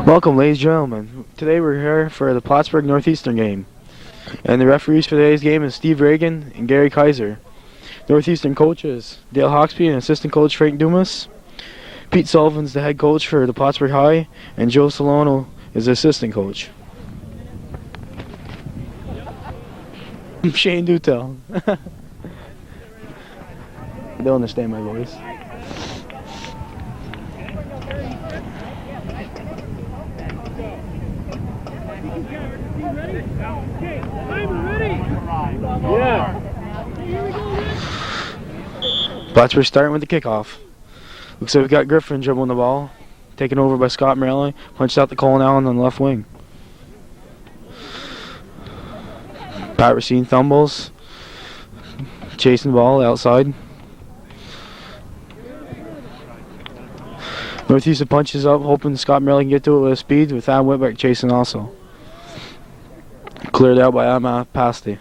Welcome, ladies and gentlemen. Today we're here for the Plattsburgh Northeastern game. And the referees for today's game is Steve Reagan and Gary Kaiser. Northeastern coaches Dale Hawksby and assistant coach Frank Dumas. Pete Sullivan's the head coach for the Plattsburgh High, and Joe Solano is the assistant coach. Shane Dutel. They'll understand my voice. Yeah. Plattsburgh starting with the kickoff. Looks like we've got Griffin dribbling the ball. Taken over by Scott Morelli. Punched out to Colin Allen on the left wing. Pat Racine thumbles. Chasing the ball outside. Northeastern punches up, hoping Scott Morelli can get to it with speed, with Adam Whitbeck chasing also. Cleared out by Emma Pasty.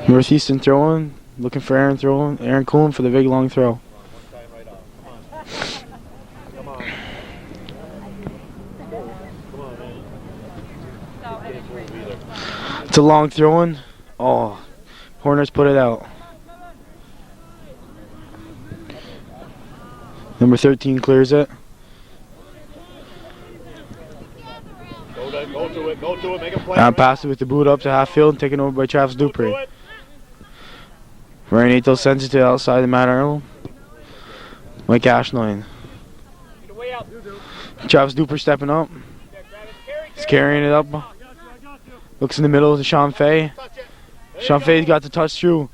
Northeastern throwing, looking for Aaron Coolin for the big long throw. It's a long throw-in. Oh, Hornets put it out. Number 13 clears it. Go to it, make a play. And pass it with the boot up to half field, taken over by Travis Dupree. Ryan Nato sends it to the outside of Matt Arnold. Mike Ashline. Travis Dupree stepping up. He's carrying it up. Looks in the middle to Sean Fay. Sean Fay's got the touch through.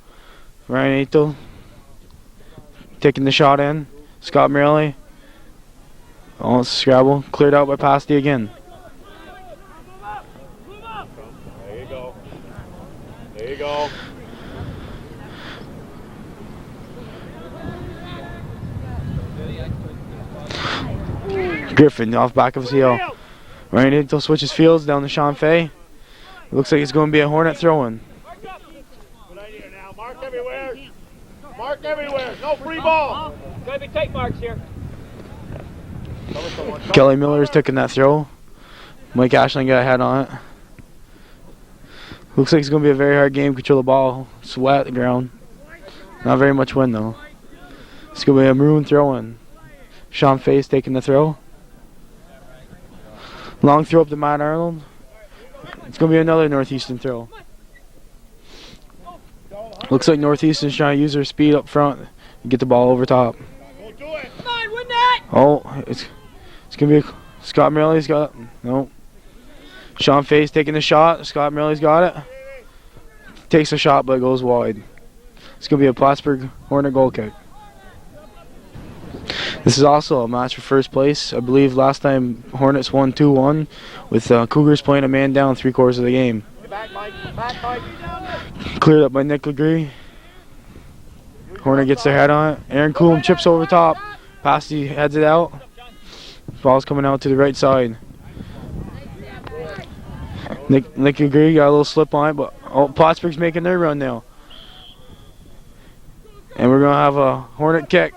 Ryan Nato taking the shot in. Scott Morelli. Oh, it's a scrabble. Cleared out by Pasty again. There you go. There you go. Griffin off back of his heel. Ryan Nato switches fields down to Sean Fay. It looks like it's going to be a Hornet throw-in. Good idea now. Mark everywhere. Mark everywhere. No free ball. Gotta be tight marks here. Kelly Miller's taking that throw. Mike Ashland got a head on it. Looks like it's going to be a very hard game. Control the ball. It's wet, the ground. Not very much wind, though. It's going to be a maroon throw-in. Sean Fay's taking the throw. Long throw up to Matt Arnold. It's going to be another Northeastern throw. Looks like Northeastern's trying to use their speed up front and get the ball over top. Oh, it's going to be Scott Morelli's got it. No. Sean Fay's taking the shot. Scott Morelli's got it. Takes a shot, but it goes wide. It's going to be a Plattsburgh Hornet goal kick. This is also a match for first place. I believe last time Hornets won 2-1 with Cougars playing a man down 3/4 of the game. Back, Mike. Back, Mike. Cleared up by Nick Legree. Hornet gets their head on it. Aaron Coolin chips over top. Pasty heads it out. Ball's coming out to the right side. Nick Legree got a little slip on it, but Plattsburgh's making their run now. And we're going to have a Hornet kick.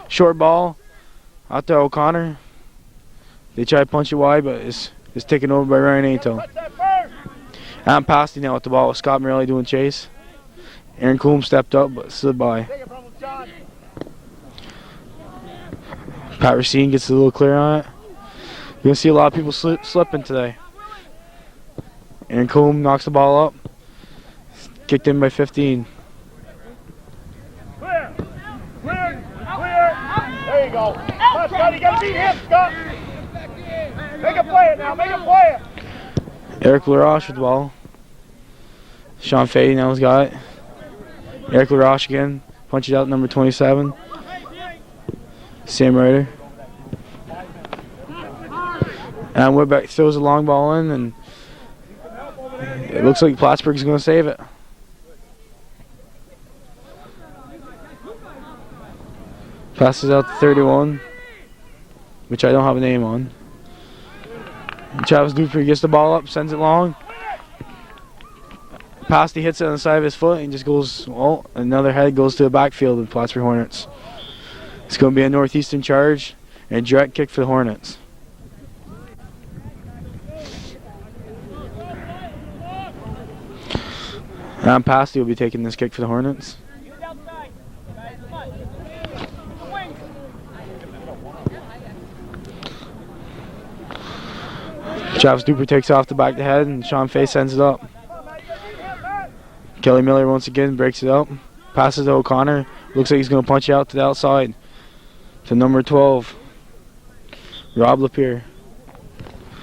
Short ball out to O'Connor. They try to punch it wide, but it's taken over by Ryan Nato. Adam Pasty now with the ball with Scott Morelli doing chase. Aaron Coombe stepped up but slid by. Pat Racine gets a little clear on it. You're going to see a lot of people slipping today. Aaron Coombe knocks the ball up. Kicked in by 15. There you go. Come on, Scott, you gotta beat him, Scott. Make a play it now, make a play it. Eric LaRoche with the ball. Sean Fay now has got it. Eric LaRoche again. Punch it out, number 27. Sam Ryder. And Whitbeck throws a long ball in, and it looks like Plattsburgh's going to save it. Passes out to 31, which I don't have a name on. Travis Dupree gets the ball up, sends it long. Pasty hits it on the side of his foot and just goes, oh, another head goes to the backfield of the Plattsburgh Hornets. It's going to be a Northeastern charge and a direct kick for the Hornets. And Pasty will be taking this kick for the Hornets. Travis Duper takes off the back of the head and Sean Fay sends it up. Kelly Miller once again breaks it up. Passes to O'Connor. Looks like he's going to punch it out to the outside. To number 12. Rob Lapierre.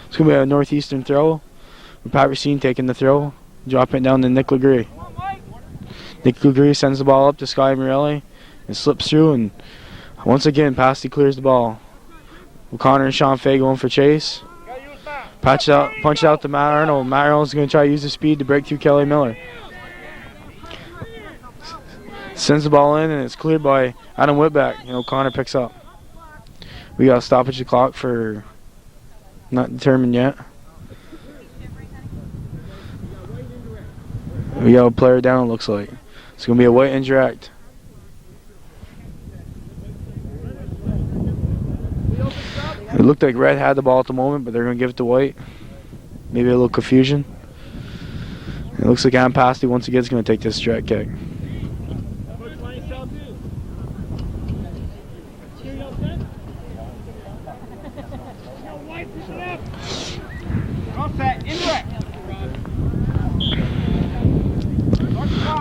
It's going to be a Northeastern throw. Pat Racine taking the throw. Dropping it down to Nick Legree. Nick Legree sends the ball up to Sky Morelli. And slips through, and once again Pasty clears the ball. O'Connor and Sean Fay going for chase. Punch it out to Matt Arnold. Matt Arnold's going to try to use the speed to break through Kelly Miller. Sends the ball in, and it's cleared by Adam Whitbeck, and O'Connor picks up. We got a stoppage the clock for not determined yet. We got a player down, it looks like. It's going to be a white indirect. It looked like Red had the ball at the moment, but they're going to give it to White. Maybe a little confusion. It looks like Adam Pasty once again is going to take this direct kick.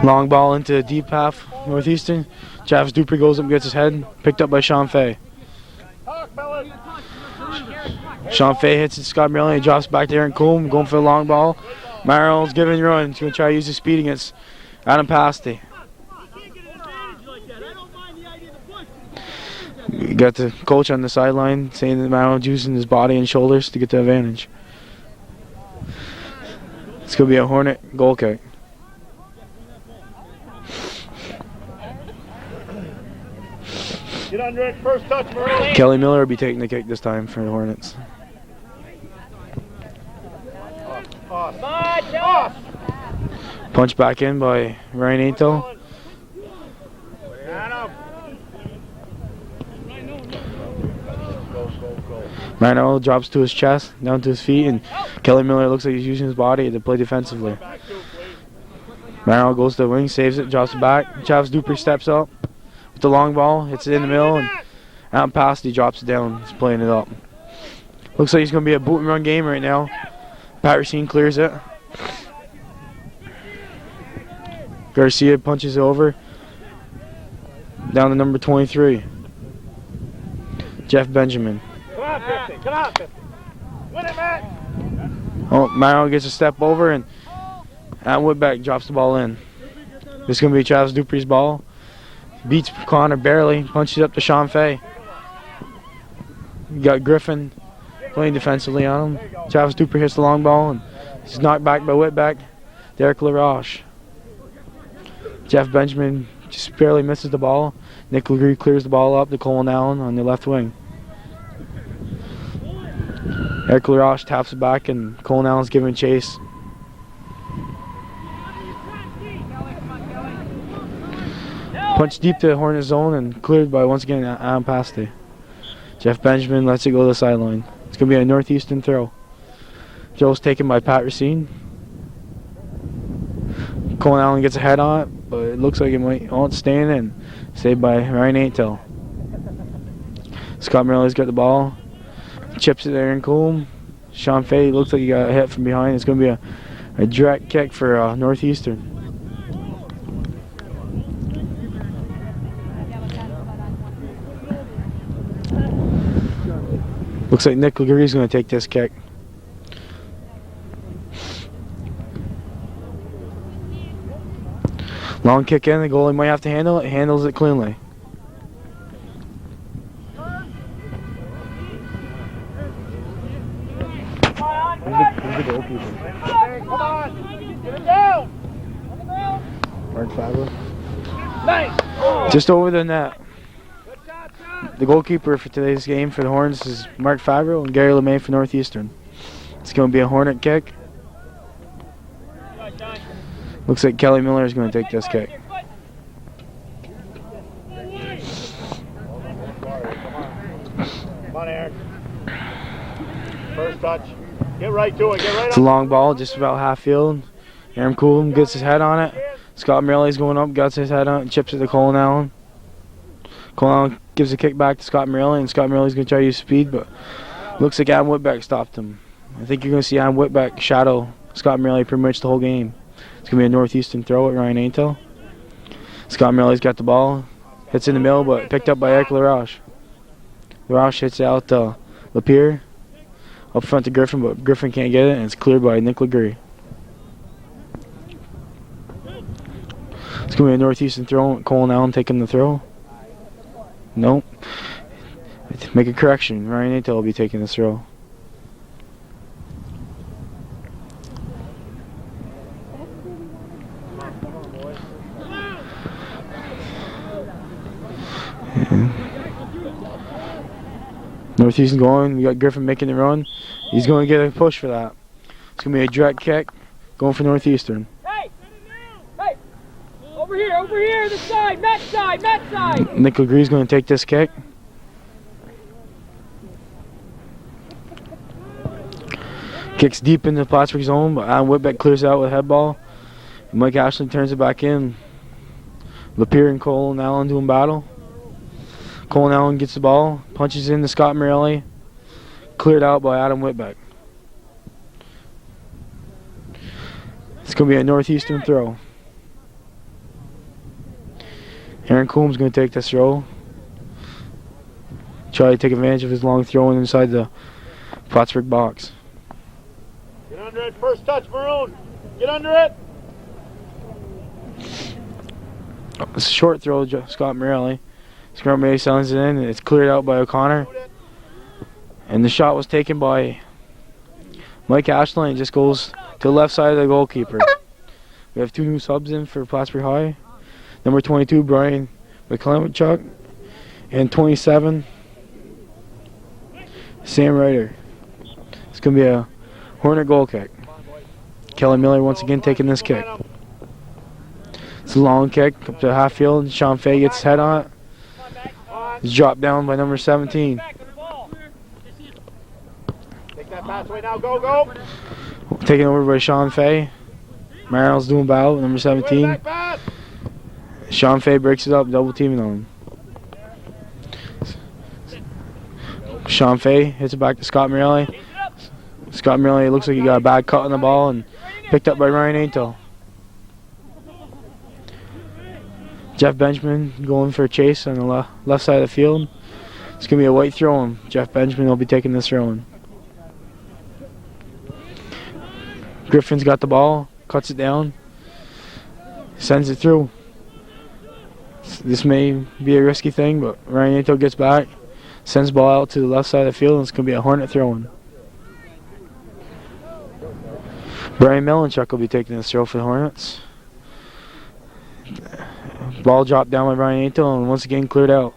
Long ball into the deep half, Northeastern. Travis Dupree goes up and gets his head, picked up by Sean Fay. Sean Fay hits it, Scott Merlin, he drops back to Aaron Coombe, going for the long ball. Marrow's giving a run, he's going to try to use his speed against Adam Pasty. We got the coach on the sideline saying that Marrow's using his body and shoulders to get the advantage. It's going to be a Hornet goal kick. Get under it, first touch, Merle. Kelly Miller will be taking the kick this time for the Hornets. Punch back in by Ryan Ato. Mano drops to his chest, down to his feet, and Kelly Miller looks like he's using his body to play defensively. Mano goes to the wing, saves it, drops it back. Travis Dupree steps up with the long ball, hits it in the middle, and out past, he drops it down. He's playing it up. Looks like he's going to be a boot and run game right now. Pat Racine clears it. Garcia punches it over. Down to number 23. Jeff Benjamin. Come on, 50. Come on, 50. Win it, Matt. Oh, Maro gets a step over, and Whitbeck drops the ball in. This is going to be Travis Dupree's ball. Beats Connor barely. Punches up to Sean Fay. You got Griffin playing defensively on him. Travis Dupree hits the long ball, and he's knocked back by Whitbeck. Derek LaRoche. Jeff Benjamin just barely misses the ball. Nick Legree clears the ball up to Colin Allen on the left wing. Eric LaRoche taps it back, and Colin Allen's giving chase. Punch deep to the Hornet zone and cleared by, once again, Adam Pasty. Jeff Benjamin lets it go to the sideline. It's going to be a Northeastern throw. Throw's taken by Pat Racine. Colin Allen gets a head on it, but it looks like it might stand in. Saved by Ryan Atel. Scott Merley's got the ball. Chips it there in Coombe. Sean Fay looks like he got a hit from behind. It's going to be a direct kick for Northeastern. Looks like Nick Legree's going to take this kick. Long kick in, the goalie might have to handle it. Handles it cleanly. Who's the goalkeeper? Come on, get it down. Mark Favreau. Nice. Just over the net. The goalkeeper for today's game for the Hornets is Mark Favreau and Gary LeMay for Northeastern. It's going to be a Hornet kick. Looks like Kelly Miller is going to take this kick. Come on, Aaron. First touch. Get right to it. Get right It's a long ball, just about half field. Aaron Coolum gets his head on it. Scott Morelli's going up, gets his head on it, and chips it to Colin Allen. Colin Allen gives a kick back to Scott Morelli, and Scott Morelli's going to try to use speed, but looks like Adam Whitbeck stopped him. I think you're going to see Adam Whitbeck shadow Scott Morelli pretty much the whole game. It's going to be a Northeastern throw at Ryan Aintel. Scott Morelli's got the ball. Hits in the middle, but picked up by Eric LaRoche. LaRoche hits it out to Lapierre. Up front to Griffin, but Griffin can't get it, and it's cleared by Nick Legree. It's going to be a Northeastern throw. Colin Allen taking the throw. Nope. Make a correction. Ryan Aintel will be taking this throw. Northeastern going. We got Griffin making the run. He's going to get a push for that. It's going to be a direct kick going for Northeastern. Hey! Hey! Over here, this side, Matt side! Nick Legree's going to take this kick. Kicks deep into the Plattsburgh zone, but Adam Whitbeck clears it out with a head ball. Mike Ashley turns it back in. Lapierre and Colin Allen doing battle. Colin Allen gets the ball, punches in to Scott Morelli. Cleared out by Adam Whitbeck. It's going to be a Northeastern throw. Aaron Coombs going to take this throw. Try to take advantage of his long throw inside the Plattsburgh box. Get under it. First touch, Maroon. Get under it. It's a short throw, Scott Morelli. Scott Morelli sends it in, and it's cleared out by O'Connor. And the shot was taken by Mike Ashley, and just goes to the left side of the goalkeeper. We have two new subs in for Plattsburgh High. Number 22, Brian McClellanchuk, and 27, Sam Ryder. It's going to be a Hornet goal kick. Kelly Miller once again taking this kick. It's a long kick up to half field. Sean Fay gets his head on it. It's dropped down by number 17. Take that pass away now. Go. Taken over by Sean Fay. Merrill's doing battle with number 17. Sean Fay breaks it up, double teaming on him. Sean Fay hits it back to Scott Morelli. Scott Morelli looks like he got a bad cut on the ball and picked up by Ryan Aintel. Jeff Benjamin going for a chase on the left side of the field. It's going to be a white throw, and Jeff Benjamin will be taking this throw in. Griffin's got the ball, cuts it down, sends it through. This may be a risky thing, but Ryan Aintel gets back, sends the ball out to the left side of the field, and it's going to be a Hornet throw-in. Brian Melanchuk will be taking this throw for the Hornets. Ball dropped down by Ryan Aintel, and once again cleared out.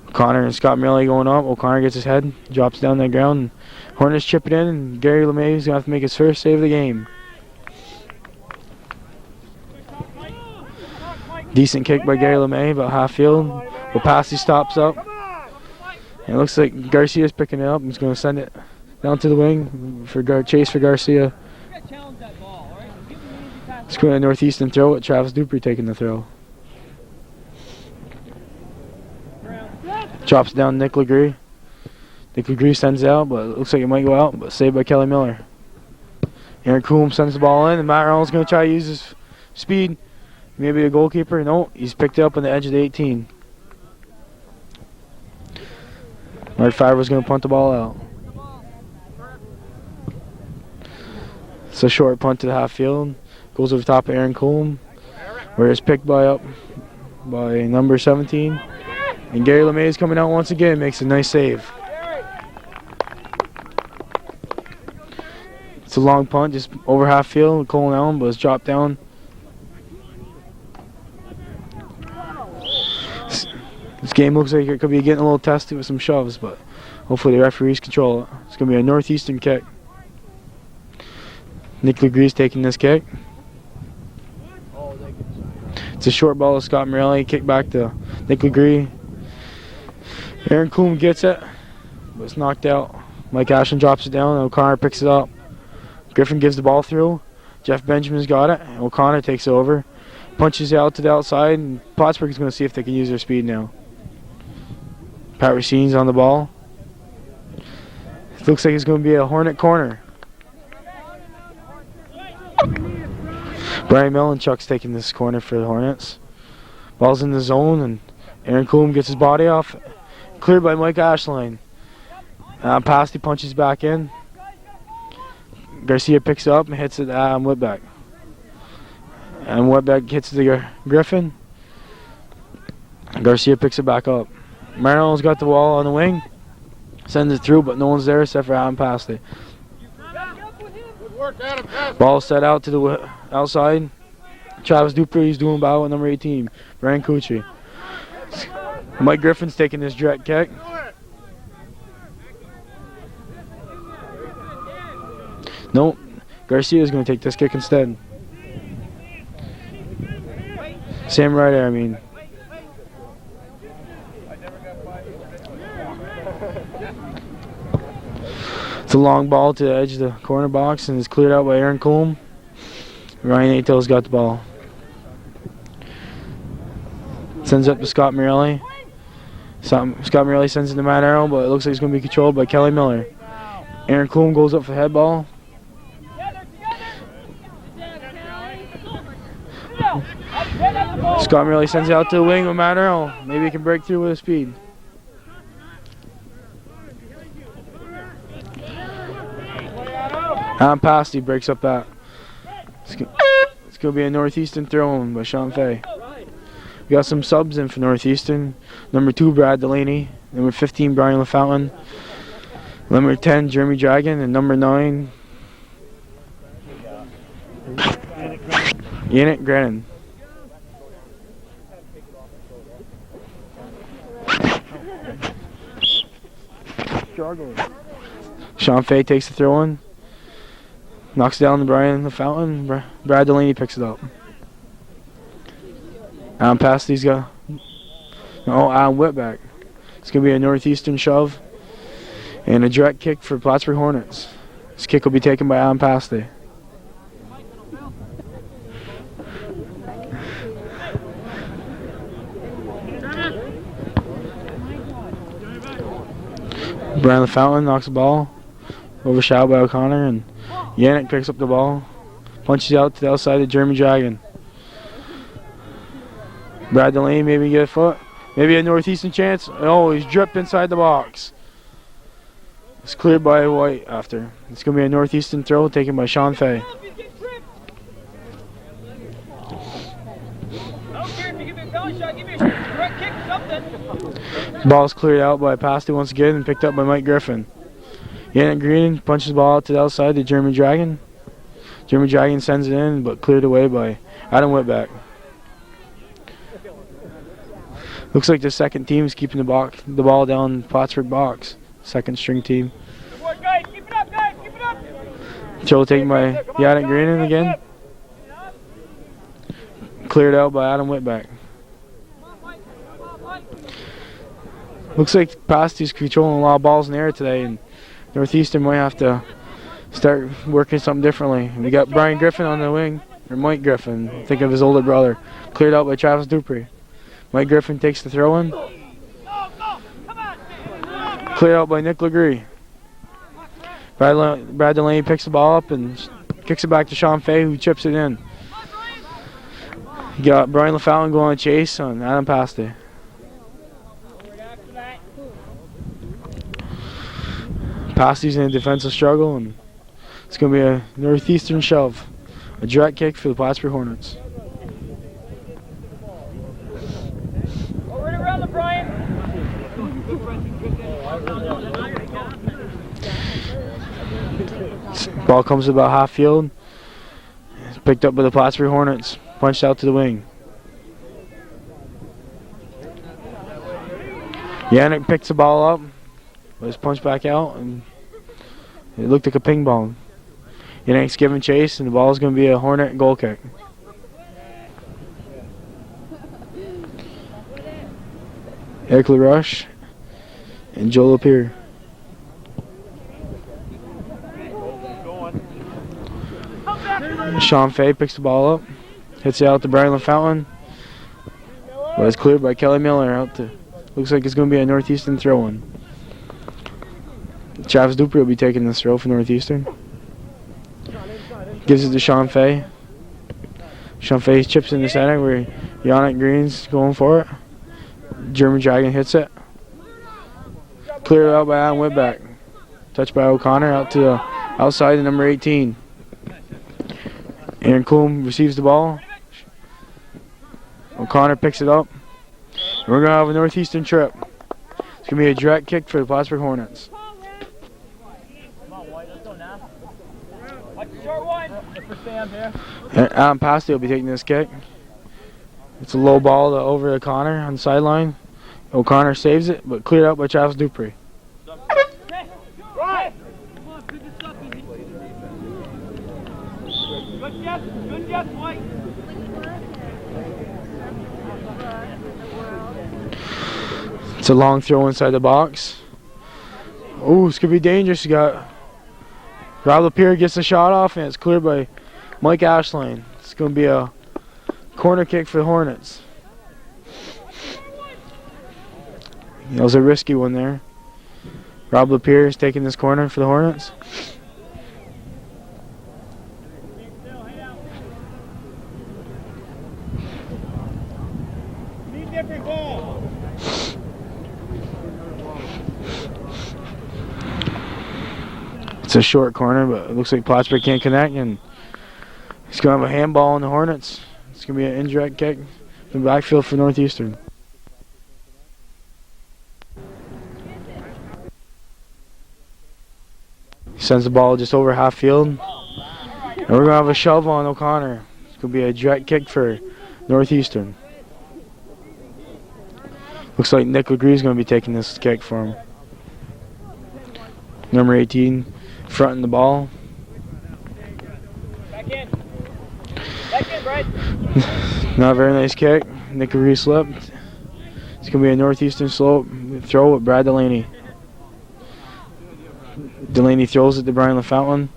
O'Connor and Scott Morelli going up. O'Connor gets his head, drops down the ground. And Hornets chip it in, and Gary LeMay is going to have to make his first save of the game. Decent kick by Gary LeMay, about half field. Rapassi stops up. And it looks like Garcia's picking it up and he's going to send it down to the wing for chase for Garcia. It's going to Northeastern throw with Travis Dupree taking the throw. Drops down Nick Legree. Nick Legree sends it out, but it looks like it might go out, but saved by Kelly Miller. Aaron Coombs sends the ball in, and Matt Reynolds going to try to use his speed. Maybe a goalkeeper. No, he's picked it up on the edge of the 18. Mark Favre's going to punt the ball out. It's a short punt to the half field. Goes over the top of Aaron Coombe, where it's picked up by number 17. And Gary LeMay is coming out once again, makes a nice save. It's a long punt, just over half field, Colin Allen, but it's dropped down. This game looks like it could be getting a little testy with some shoves, but hopefully the referees control it. It's going to be a Northeastern kick. Nick Legree's taking this kick. It's a short ball to Scott Morelli. Kick back to Nick Legree. Aaron Coombe gets it, but it's knocked out. Mike Ashland drops it down, and O'Connor picks it up. Griffin gives the ball through. Jeff Benjamin's got it. O'Connor takes it over. Punches it out to the outside, and Plattsburgh is going to see if they can use their speed now. Pat Racine's on the ball. It looks like it's going to be a Hornet corner. Brian Melanchuk's taking this corner for the Hornets. Ball's in the zone, and Aaron Coombe gets his body off. Cleared by Mike Ashline. Pasty punches back in. Garcia picks it up and hits it to Adam Whitbeck. And Whitbeck hits the Griffin. Garcia picks it back up. Mariano's got the ball on the wing. Sends it through, but no one's there except for Adam Pasty. Ball set out to the outside. Travis Dupree's doing battle with number 18, Brian Cucci. Mike Griffin's taking this direct kick. Nope. Garcia's going to take this kick instead. Sam Ryder, I mean. It's a long ball to the edge of the corner box, and it's cleared out by Aaron Coombe. Ryan Ato's got the ball. Sends up to Scott Morelli. Scott Morelli sends it to Matt Arrow, but it looks like it's going to be controlled by Kelly Miller. Aaron Coombe goes up for the head ball. Scott Morelli sends it out to the wing with Matt Arrow. Maybe he can break through with his speed. Adam Pasty breaks up that. It's going to be a Northeastern throw-in by Sean Fay. We got some subs in for Northeastern. Number 2, Brad Delaney. Number 15, Brian LaFountain. Number 10, Jeremy Dragon. And number 9, Yannick Grennan. Sean Fay takes the throw-in. Knocks down to Brian LaFountain. Brad Delaney picks it up. Adam Pasty's got... No, Adam Whitbeck. It's going to be a Northeastern shove. And a direct kick for Plattsburgh Hornets. This kick will be taken by Adam Pasty. Brian LaFountain knocks the ball. Overshadowed by O'Connor, and Yannick picks up the ball. Punches out to the outside of Jeremy Dragon. Brad Delaney maybe get a foot. Maybe a Northeastern chance. Oh, he's dripped inside the box. It's cleared by White after. It's going to be a Northeastern throw taken by Sean Fay. Ball's cleared out by Pasty once again and picked up by Mike Griffin. Yannick Green punches the ball out to the outside to Jeremy Dragon. Jeremy Dragon sends it in, but cleared away by Adam Whitbeck. Looks like the second team is keeping the ball down the Plattsburgh box. Second string team. Throw taken by Yannick Green again. Cleared out by Adam Whitbeck. Looks like Pasty's controlling a lot of balls in the air today, and Northeastern might have to start working something differently. We got Brian Griffin on the wing, or Mike Griffin, think of his older brother. Cleared out by Travis Dupree. Mike Griffin takes the throw-in. Cleared out by Nick Legree. Brad Delaney picks the ball up and kicks it back to Sean Fay, who chips it in. You got Brian LaFountain going on a chase on Adam Pasty. Pasty's in a defensive struggle, and it's going to be a Northeastern shove. A direct kick for the Plattsburgh Hornets. Ball comes about half field. It's picked up by the Plattsburgh Hornets. Punched out to the wing. Yannick picks the ball up. But it's punched back out, and it looked like a ping pong. Yannick's giving chase, and the ball is going to be a Hornet goal kick. Eric LaRush and Joe Lapierre. Sean Fay picks the ball up, hits it out to Brian LaFountain, but it's cleared by Kelly Miller out to. Looks like it's going to be a Northeastern throw-in. Travis Dupree will be taking this throw for Northeastern. Gives it to Sean Fay. Sean Fay chips in the center where Yannick Green's going for it. German Dragon hits it. Cleared out by Adam Whitback. Touched by O'Connor out to the outside to number 18. Aaron Coombe receives the ball. O'Connor picks it up. We're going to have a Northeastern trip. It's going to be a direct kick for the Plattsburgh Hornets. Adam Pasty will be taking this kick. It's a low ball to over O'Connor on the sideline. O'Connor saves it, but cleared out by Travis Dupree. Right. Good Jeff, White. It's a long throw inside the box. Oh, it's going to be dangerous. You got Rob Lapierre gets the shot off, and it's cleared by Mike Ashline. It's going to be a corner kick for the Hornets. That was a risky one there. Rob Lapierre is taking this corner for the Hornets. Different ball. It's a short corner, but it looks like Plattsburgh can't connect, and he's going to have a handball on the Hornets. It's going to be an indirect kick in the backfield for Northeastern. He sends the ball just over half field, and we're going to have a shove on O'Connor. It's going to be a direct kick for Northeastern. Looks like Nick Legree is going to be taking this kick for him. Number 18, fronting the ball. Back in. Back in, Brad. Not a very nice kick. Nick Legree slipped. It's going to be a Northeastern slope throw with Brad Delaney. Delaney throws it to Brian LaFountain.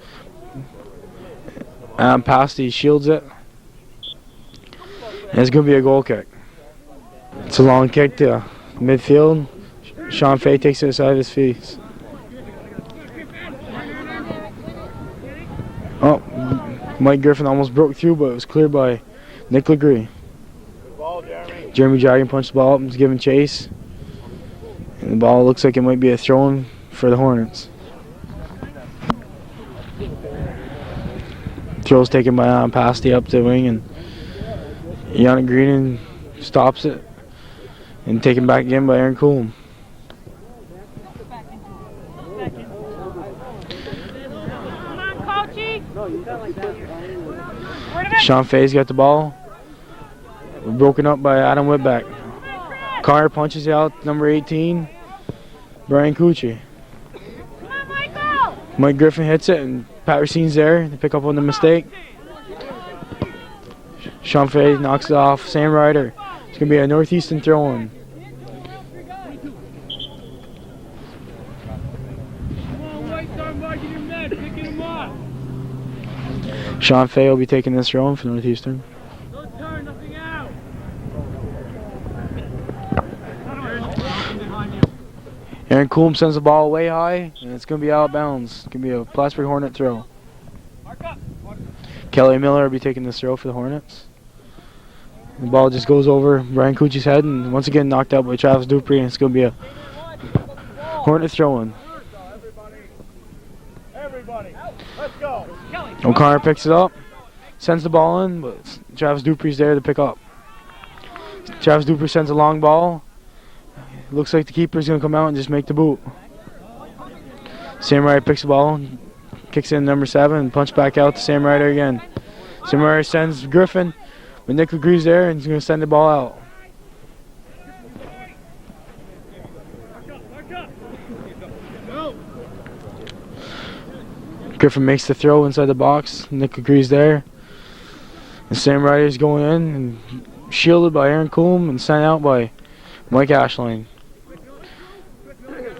Pasty shields it. And it's going to be a goal kick. It's a long kick to midfield. Sean Fay takes it aside his feet. Oh, Mike Griffin almost broke through, but it was cleared by Nick Legree. Ball, Jeremy. Jeremy Dragon punched the ball up and is giving chase. And the ball looks like it might be a throw-in for the Hornets. Throw's taken by Pasty up to the wing, and Yannick Green stops it. And taken back again by Aaron Coolm. Sean Fay's got the ball. We're broken up by Adam Whitback. Carr punches out number 18, Brian Cucci. Mike Griffin hits it, and Pat Racine's there to pick up on the mistake. Sean Fay knocks it off Sam Ryder. It's going to be a Northeastern throw-in. Sean Fay will be taking this throw-in for Northeastern. Aaron Coombe sends the ball way high, and it's going to be out of bounds. It's going to be a Plattsburgh Hornet throw. Kelly Miller will be taking this throw for the Hornets. The ball just goes over Brian Cucci's head, and once again knocked out by Travis Dupree, and it's going to be a Hornet throw-in. Everybody, let's go. O'Connor picks it up, sends the ball in, but Travis Dupree's there to pick up. Travis Dupree sends a long ball. Looks like the keeper's going to come out and just make the boot. Sam Ryder picks the ball, kicks in number 7, and punch back out to Sam Ryder again. Sam Ryder sends Griffin, but Nick Legree's there, and he's going to send the ball out. Griffin makes the throw inside the box. Nick agrees there. And Sam Ryder's going in and shielded by Aaron Coombe and sent out by Mike Ashline.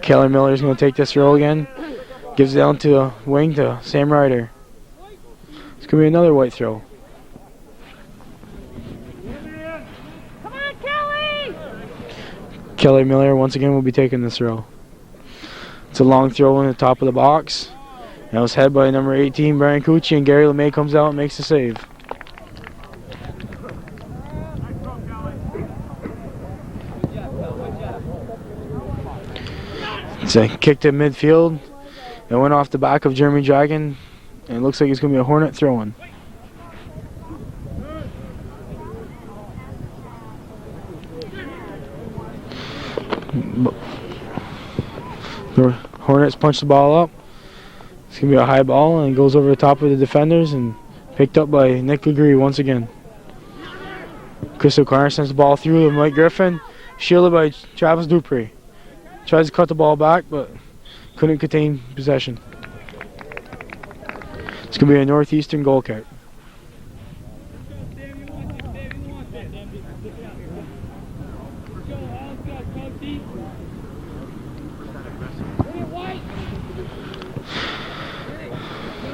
Kelly Miller's going to take this throw again. Gives it down to a wing to Sam Ryder. It's going to be another white throw. Come on, Kelly! Kelly Miller once again will be taking this throw. It's a long throw in the top of the box. And it was headed by number 18, Brian Cucci, and Gary LeMay comes out and makes the save. It's a kick to midfield. It went off the back of Jeremy Dragon. And it looks like it's going to be a Hornet throw-in. The Hornets punch the ball up. It's going to be a high ball and it goes over the top of the defenders and picked up by Nick Legree once again. Chris O'Connor sends the ball through to Mike Griffin, shielded by Travis Dupree. Tries to cut the ball back, but couldn't contain possession. It's going to be a Northeastern goal kick.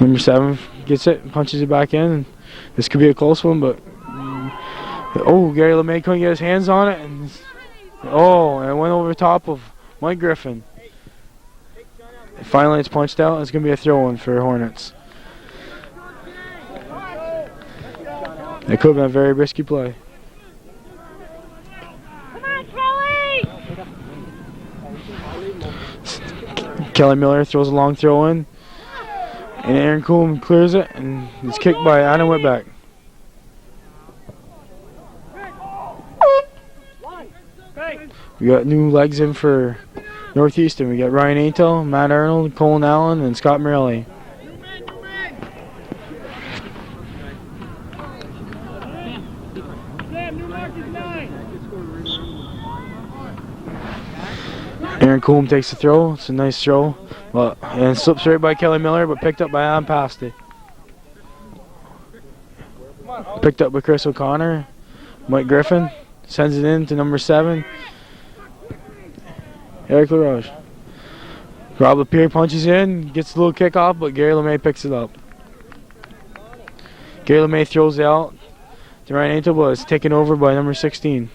Number 7 gets it, punches it back in. This could be a close one, but Gary LeMay couldn't get his hands on it, and it went over top of Mike Griffin. And finally, it's punched out. And it's going to be a throw-in for Hornets. It could have been a very risky play. Come on, Kelly! Kelly Miller throws a long throw in. And Aaron Coombe clears it, and it's kicked by Adam Whitback. We got new legs in for Northeastern. We got Ryan Aintel, Matt Arnold, Colin Allen, and Scott Morelli. Aaron Coombe takes the throw. It's a nice throw. And slips right by Kelly Miller, but picked up by Adam Pasty. Picked up by Chris O'Connor. Mike Griffin sends it in to number 7, Eric LaRoche. Rob Lapierre punches in, gets a little kick off, but Gary LeMay picks it up. Gary LeMay throws it out to Ryan Aintel, but it's taken over by number 16.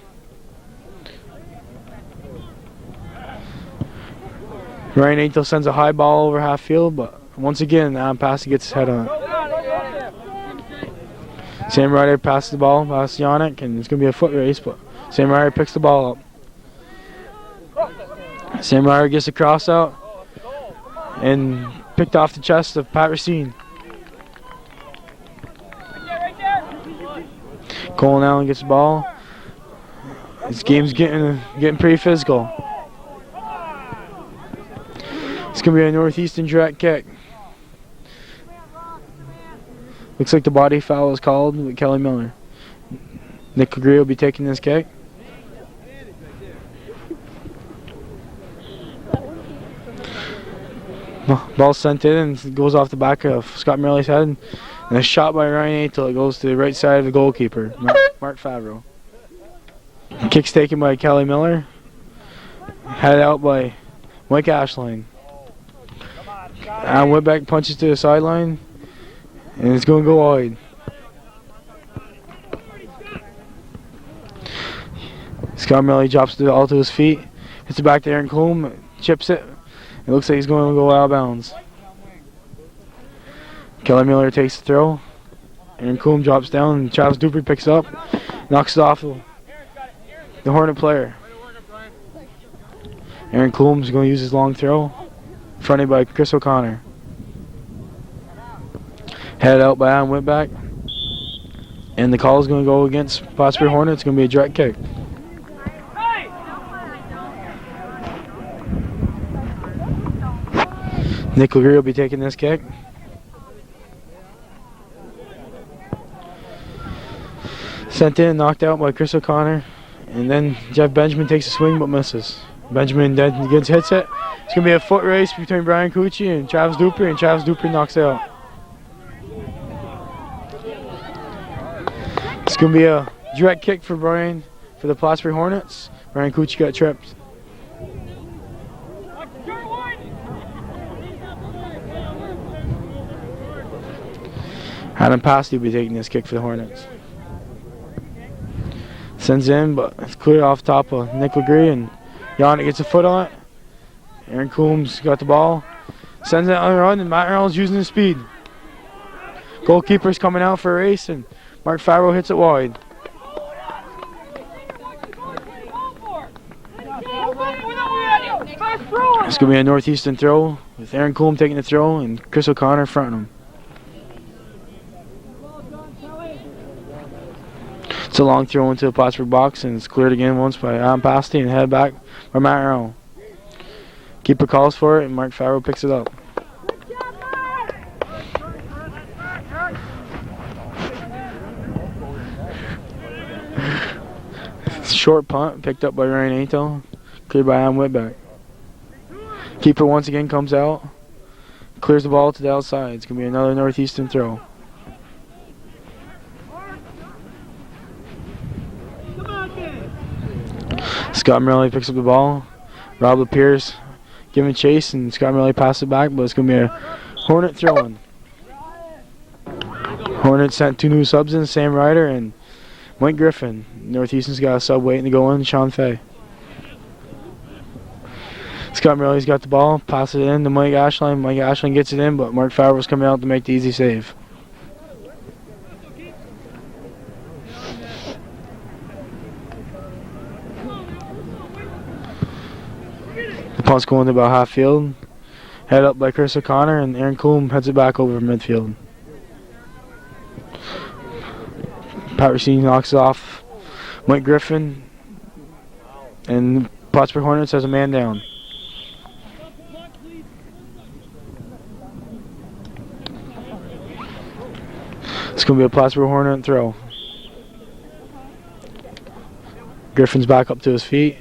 Ryan Aintel sends a high ball over half field, but once again, Adam Pasty gets his head on it. Sam Ryder passes the ball past Yannick, and it's going to be a foot race, but Sam Ryder picks the ball up. Sam Ryder gets a cross out and picked off the chest of Pat Racine. Colin Allen gets the ball. This game's getting pretty physical. It's going to be a Northeastern direct kick. Looks like the body foul is called with Kelly Miller. Nick Legree will be taking this kick. Ball sent in and goes off the back of Scott Morelli's head. And a shot by Ryan Aintel. It goes to the right side of the goalkeeper, Mark Favreau. Kick's taken by Kelly Miller. Headed out by Mike Ashline. And Whitback punches to the sideline, and it's going to go wide. Scott Morelli drops the ball to his feet, hits it back to Aaron Coombe, chips it. It looks like he's going to go out of bounds. Kelly Miller takes the throw. Aaron Coombe drops down, and Travis Dupree picks it up, knocks it off the Hornet player. Aaron Coombe's going to use his long throw. Fronted by Chris O'Connor. Headed out by Adam Whitback. And the call is going to go against Plattsburgh Hornets. It's going to be a direct kick. Nick Legree will be taking this kick. Sent in, knocked out by Chris O'Connor. And then Jeff Benjamin takes a swing but misses. Benjamin then hits it. It's going to be a foot race between Brian Cucci and Travis Dupree, and Travis Dupree knocks it out. It's going to be a direct kick for Brian for the Plattsburgh Hornets. Brian Cucci got tripped. Adam Pasty will be taking this kick for the Hornets. Sends in, but it's cleared off top of Nick Legree, and Yannick gets a foot on it. Aaron Coombs got the ball. Sends it on the run, and Matt Arnold's using his speed. Goalkeeper's coming out for a race, and Mark Favreau hits it wide. It's going to be a Northeastern throw with Aaron Coombs taking the throw and Chris O'Connor fronting him. It's a long throw into the Plattsburgh box, and it's cleared again once by Adam Pasty and head back by Matt Arnold. Keeper calls for it, and Mark Favreau picks it up. Short punt picked up by Ryan Aintel, cleared by Adam Whitbeck. Keeper once again comes out, clears the ball to the outside. It's going to be another Northeastern throw. Scott Morelli picks up the ball. Rob LaPierce giving chase, and Scott Morelli passes it back, but it's going to be a Hornet throw-in. Hornets sent 2 new subs in, Sam Ryder and Mike Griffin. Northeastern's got a sub waiting to go in, Sean Fay. Scott Morelli's got the ball, passes it in to Mike Ashline. Mike Ashline gets it in, but Mark Favreau's coming out to make the easy save. The punt's going to about half field. Head up by Chris O'Connor, and Aaron Coombe heads it back over midfield. Pat Racine knocks it off Mike Griffin, and Plattsburgh Hornets has a man down. It's going to be a Plattsburgh Hornet throw. Griffin's back up to his feet.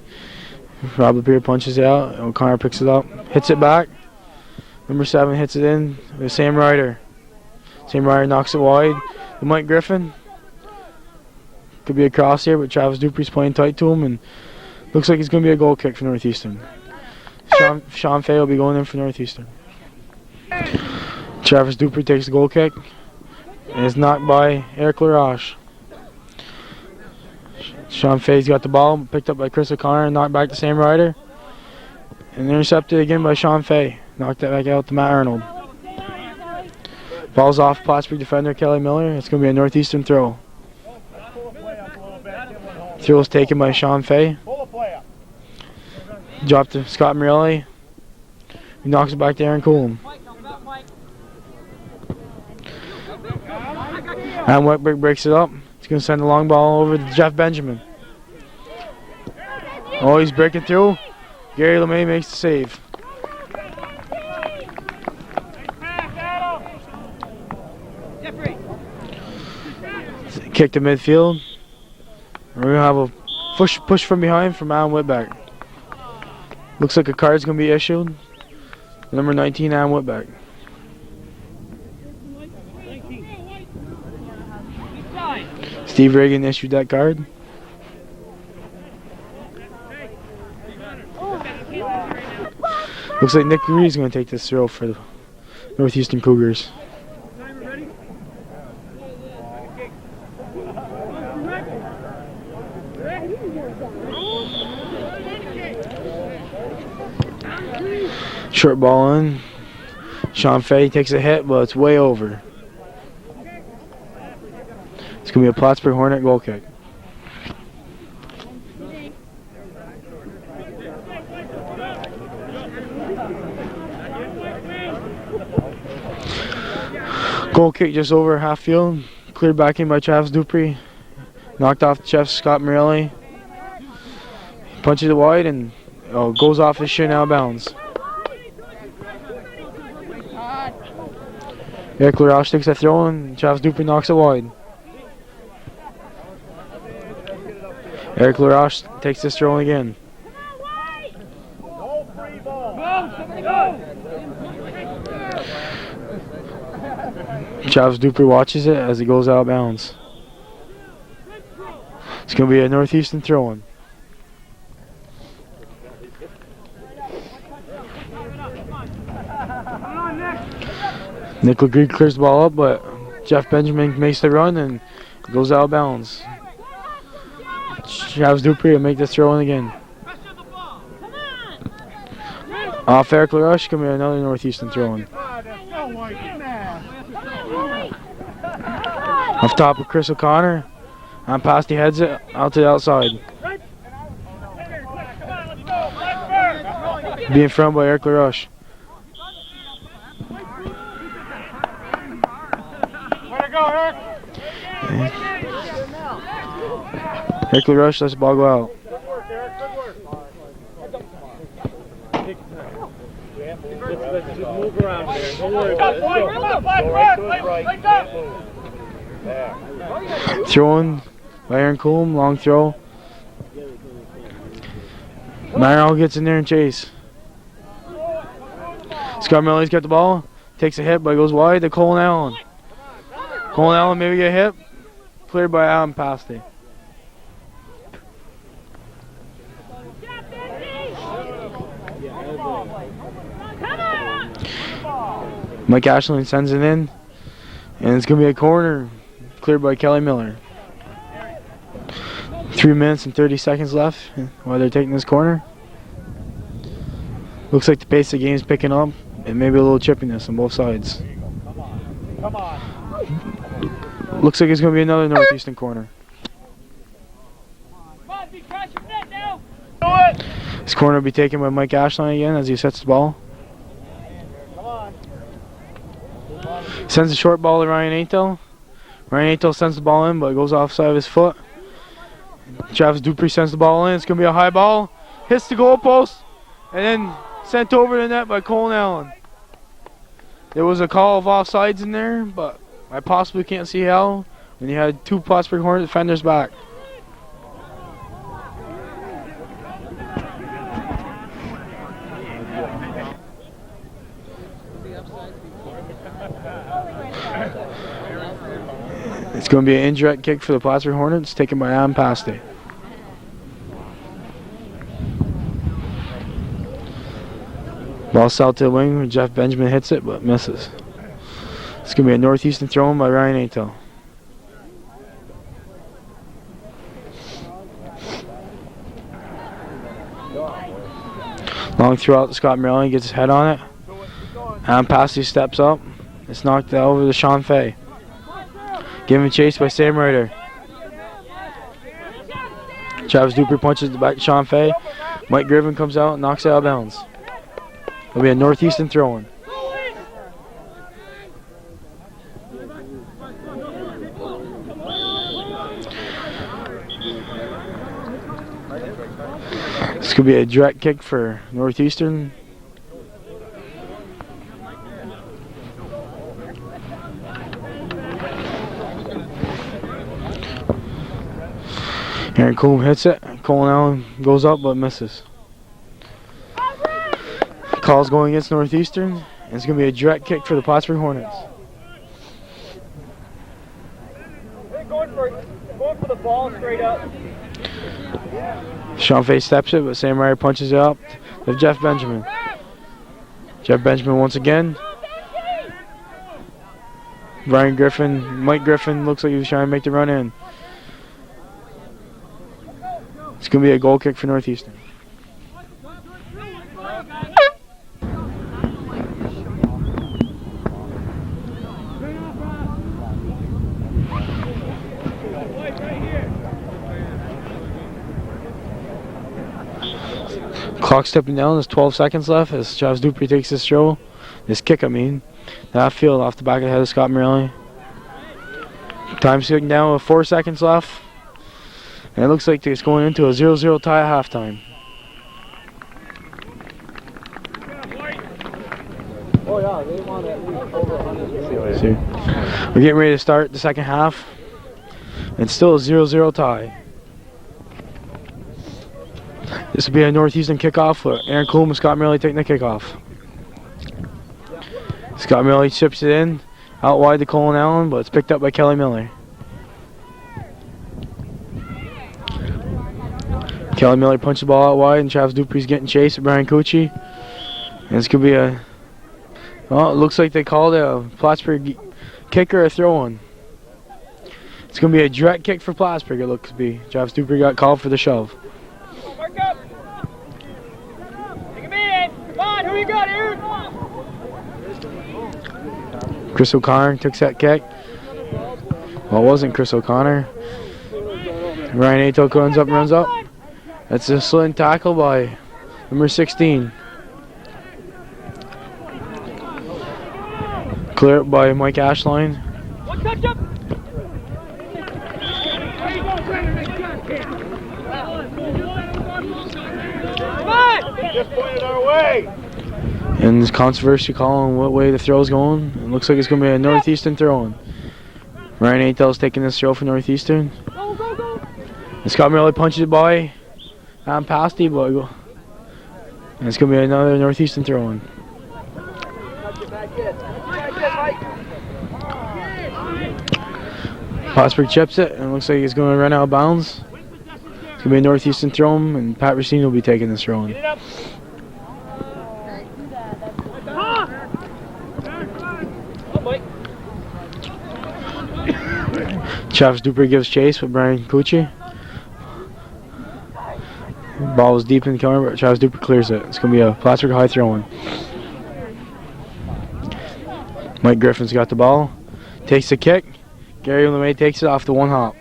Rob LaPierre punches it out. O'Connor picks it up, hits it back. Number 7 hits it in with Sam Ryder. Sam Ryder knocks it wide to Mike Griffin. Could be a cross here, but Travis Dupree's playing tight to him, and looks like it's going to be a goal kick for Northeastern. Sean Fay will be going in for Northeastern. Travis Dupree takes the goal kick and is knocked by Eric LaRoche. Sean Fay's got the ball, picked up by Chris O'Connor and knocked back to Sam Ryder. And intercepted again by Sean Fay. Knocked that back out to Matt Arnold. Ball's off Plattsburgh defender Kelly Miller. It's going to be a Northeastern throw. Throw is taken by Sean Fay. Dropped to Scott Morelli. He knocks it back to Aaron Coolum. And Whitberg breaks it up. He's going to send the long ball over to Jeff Benjamin. Oh, he's breaking through. Gary LeMay makes the save. Kick to midfield. We're going to have a push from behind from Alan Whitbeck. Looks like a card's going to be issued. Number 19, Alan Whitbeck. Steve Reagan issued that card. Looks like Nick Reed's going to take this throw for the Northeastern Cougars. Short ball in. Sean Fay takes a hit, but it's way over. It's going to be a Plattsburgh Hornet goal kick. Goal kick just over half field. Cleared back in by Travis Dupree. Knocked off Jeff Scott Morelli. Punches it wide and goes off his shin out of bounds. Eric LaRoche takes that throw and Travis Dupree knocks it wide. Eric LaRoche takes this throw again. Travis Dupree watches it as it goes out of bounds. It's going to be a Northeastern throw-in. Nick Legree clears the ball up, but Jeff Benjamin makes the run and goes out of bounds. Travis Dupree will make this throw-in again. Off Eric LaRush, going to be another Northeastern throw-in. Off top of Chris O'Connor. On past, he heads it out to the outside. Being front by Eric LaRush. Way to go, Eric. Eric LaRush lets the ball go out. Good work, Eric. Good work. Just move around there. Don't worry about it. Throwing by Aaron Coolm, long throw. Marrow gets in there and chase. Scott Millie's got the ball, takes a hit but goes wide to Colin Allen. Colin Allen maybe get hit, cleared by Adam Pasty. Mike Ashland sends it in, and it's going to be a corner, cleared by Kelly Miller. 3 minutes and 30 seconds left while they're taking this corner. Looks like the pace of the game's picking up, and maybe a little chippiness on both sides. Come on. Looks like it's going to be another Northeastern corner. This corner will be taken by Mike Ashland again as he sets the ball. Sends a short ball to Ryan Atel. Ryan Atel sends the ball in, but it goes offside of his foot. Travis Dupree sends the ball in. It's going to be a high ball. Hits the goalpost, and then sent over the net by Colin Allen. There was a call of offsides in there, but I possibly can't see how when you had two Plattsburgh Hornet defenders back. It's going to be an indirect kick for the Plattsburgh Hornets, taken by Adam Pasty. Ball out to the wing where Jeff Benjamin hits it, but misses. It's going to be a Northeastern throw-in by Ryan Atel. Long throw out to Scott Merlin, gets his head on it. Adam Pasty steps up. It's knocked out over to Sean Fay. Given chase by Sam Ryder. Travis Dupree punches the back to Sean Fay. Mike Griffin comes out and knocks it out of bounds. It'll be a Northeastern throw-in. This could be a direct kick for Northeastern. Aaron Coombe hits it. Colin Allen goes up but misses. Call's going against Northeastern. And it's going to be a direct kick for the Plattsburgh Hornets. Going for the ball straight up. Sean Fay steps it, but Sam Ryder punches it up to Jeff Benjamin. Jeff Benjamin once again. Mike Griffin looks like he was trying to make the run in. It's going to be a goal kick for Northeastern. Clock stepping down, there's 12 seconds left as Travis Dupree takes this kick, that field off the back of the head of Scott Morelli. Time ticking down with 4 seconds left. And it looks like it's going into a 0-0 tie at halftime. Oh yeah, they want at least over 100. We're getting ready to start the second half. It's still a 0-0 tie. This will be a Northeastern kickoff with Aaron Coolm and Scott Morelli taking the kickoff. Scott Morelli chips it in Out wide to Colin Allen, but it's picked up by Kelly Miller. Kelly Miller punched the ball out wide, and Travis Dupree's getting chased with Brian Cucci. And it's going to be a... Well, it looks like they called a Plattsburgh kick or a throw-in. It's going to be a direct kick for Plattsburgh, it looks to be. Travis Dupree got called for the shove. Mark up. Take him in. Come on, who you got here? Chris O'Connor took that kick. Well, it wasn't Chris O'Connor. Ryan Ato runs up. That's a slant tackle by number 16. Clear up by Mike Ashline. One touch up. Come on. Just pointed our way. And there's controversy calling what way the throw's going. It looks like it's going to be a Northeastern throw-in. Ryan Atel's taking this throw for Northeastern. Go, go, go. And Scott Merrill punches it by Pasty, but and it's going to be another Northeastern throw-in. Plattsburgh chips it, and it looks like it's going to run out of bounds. It's going to be a Northeastern throw-in, and Pat Racine will be taking this throw-in. Travis Dupree gives chase with Brian Cucci. Ball was deep in the corner, but Travis Dupree clears it. It's going to be a Plattsburgh high throw-in. Mike Griffin's got the ball. Takes the kick. Gary LeMay takes it off the one hop.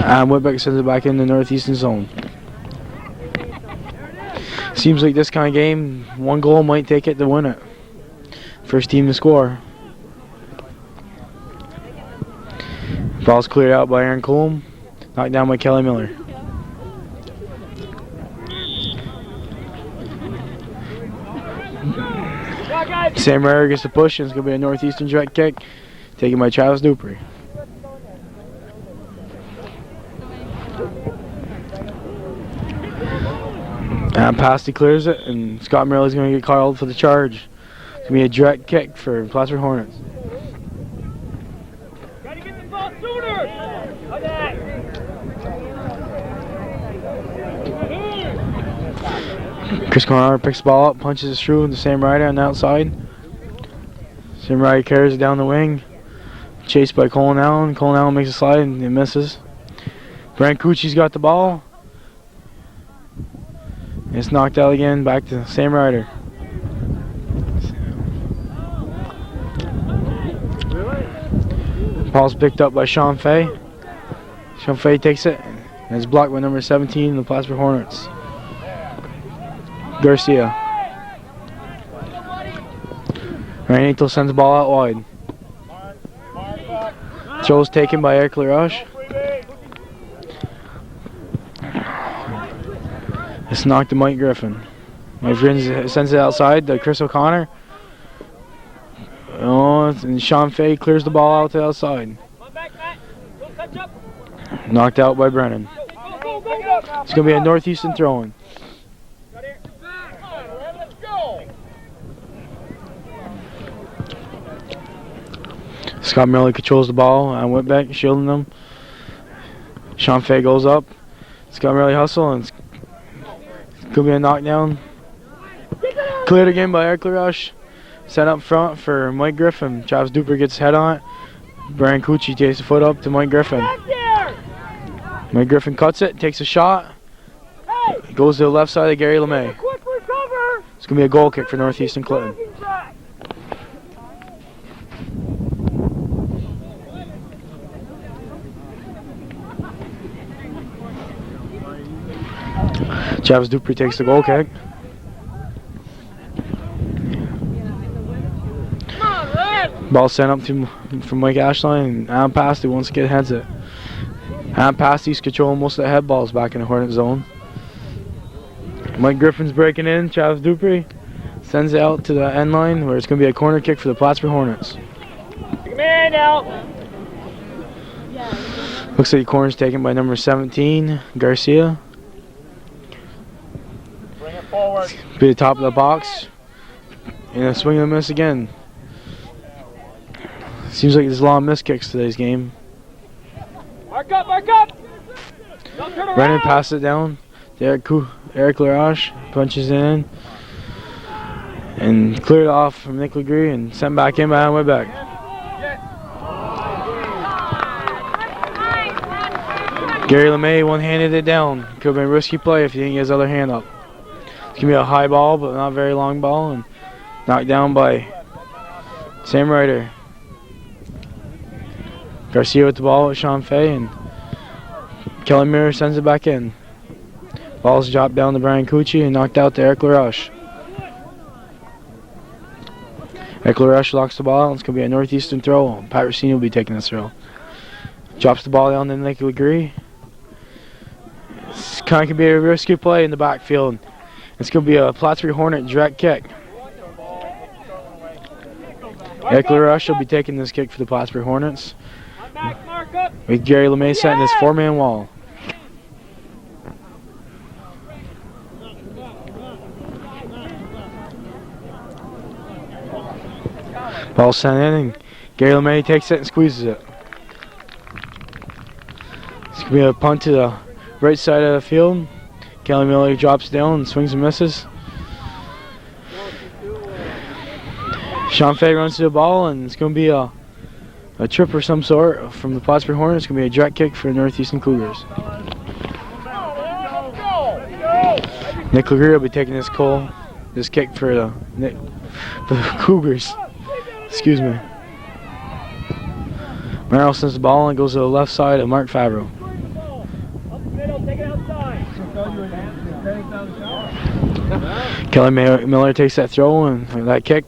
And Whitbeck sends it back in the Northeastern zone. Seems like this kind of game, one goal might take it to win it. First team to score. Ball's cleared out by Aaron Coulomb. Knocked down by Kelly Miller. Sam Ryder gets the push, and it's going to be a Northeastern direct kick taken by Travis Dupree. And Pasty clears it, and Scott Merrill is going to get called for the charge. It's going to be a direct kick for Plattsburgh Hornets. Gotta get the ball sooner. Chris Conrad picks the ball up, punches it through into Sam Ryder on the outside. Sam Ryder carries it down the wing. Chased by Colin Allen. Colin Allen makes a slide and it misses. Brian Cucci's got the ball. It's knocked out again, back to Sam Ryder. Ball's picked up by Sean Fay. Sean Fay takes it, and it's blocked by number 17, the Plattsburgh Hornets. Garcia. Ryan Angel sends the ball out wide. Throw's taken by Eric LaRoche. It's knocked to Mike Griffin. Mike Griffin sends it outside to Chris O'Connor. Oh, and Sean Fay clears the ball out to the outside. Knocked out by Brennan. It's going to be a Northeastern throw-in. Scott Miller controls the ball and went back, shielding them. Sean Fay goes up. Scott Miller hustle, and it's going to be a knockdown. Cleared again by Eric LaRoche. Set up front for Mike Griffin. Travis Duper gets his head on it. Brian Cucci takes the foot up to Mike Griffin. Mike Griffin cuts it, takes a shot. Goes to the left side of Gary LeMay. It's going to be a goal kick for Northeastern Clinton. Travis Dupree takes the goal kick. Ball sent up from Mike Ashline, and Adam Pasty wants to get heads it. Adam Pasty's controlling most of the head balls back in the Hornet zone. Mike Griffin's breaking in. Travis Dupree sends it out to the end line, where it's going to be a corner kick for the Plattsburgh Hornets. Come in now. Looks like the corner's taken by number 17, Garcia. forward. Be the top of the box. And a swing and a miss again. Seems like there's a lot of missed kicks today's game. Mark up, mark up! Don't turn around! Brennan passes it down. Eric Laroche punches it in. And cleared off from Nick Legree and sent back in by Whitbeck. Gary LeMay one-handed it down. Could have been a risky play if he didn't get his other hand up. It's going to be a high ball, but not a very long ball. And knocked down by Sam Ryder. Garcia with the ball with Sean Fay, and Kelly Miller sends it back in. Ball's dropped down to Brian Cucci and knocked out to Eric LaRoche. Eric LaRoche locks the ball out. It's going to be a Northeastern throw. Pat Rossini will be taking this throw. Drops the ball down to Nick Legree. It's kind of could be a risky play in the backfield. It's going to be a Plattsburgh Hornet direct kick. Eric LaRoche will be taking this kick for the Plattsburgh Hornets. With Gary LeMay setting his four-man wall. Ball sent in, and Gary LeMay takes it and squeezes it. It's going to be a punt to the right side of the field. Kelly Miller drops down and swings and misses. Sean Fay runs to the ball, and it's going to be a trip of some sort from the Plattsburgh Hornets. It's going to be a direct kick for the Northeastern Cougars. Nick Legree will be taking this kick for the Cougars. Excuse me. Merrill sends the ball and goes to the left side of Mark Favreau. Kelly Miller takes that throw and that kick.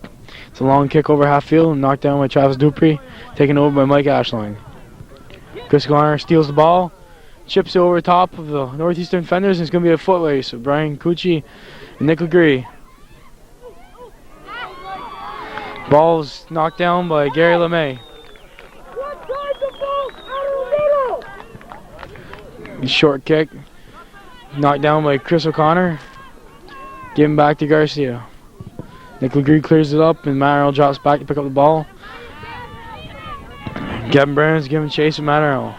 It's a long kick over half field and knocked down by Travis Dupree, taken over by Mike Ashline. Chris Garner steals the ball, chips it over the top of the Northeastern defenders, and it's going to be a foot race with Brian Cucci and Nick Legree. Ball's knocked down by Gary LeMay. Short kick, knocked down by Chris O'Connor. Give him back to Garcia. Nick Legree clears it up, and Matt Earl drops back to pick up the ball. Kevin Burns giving chase with Matt Earl.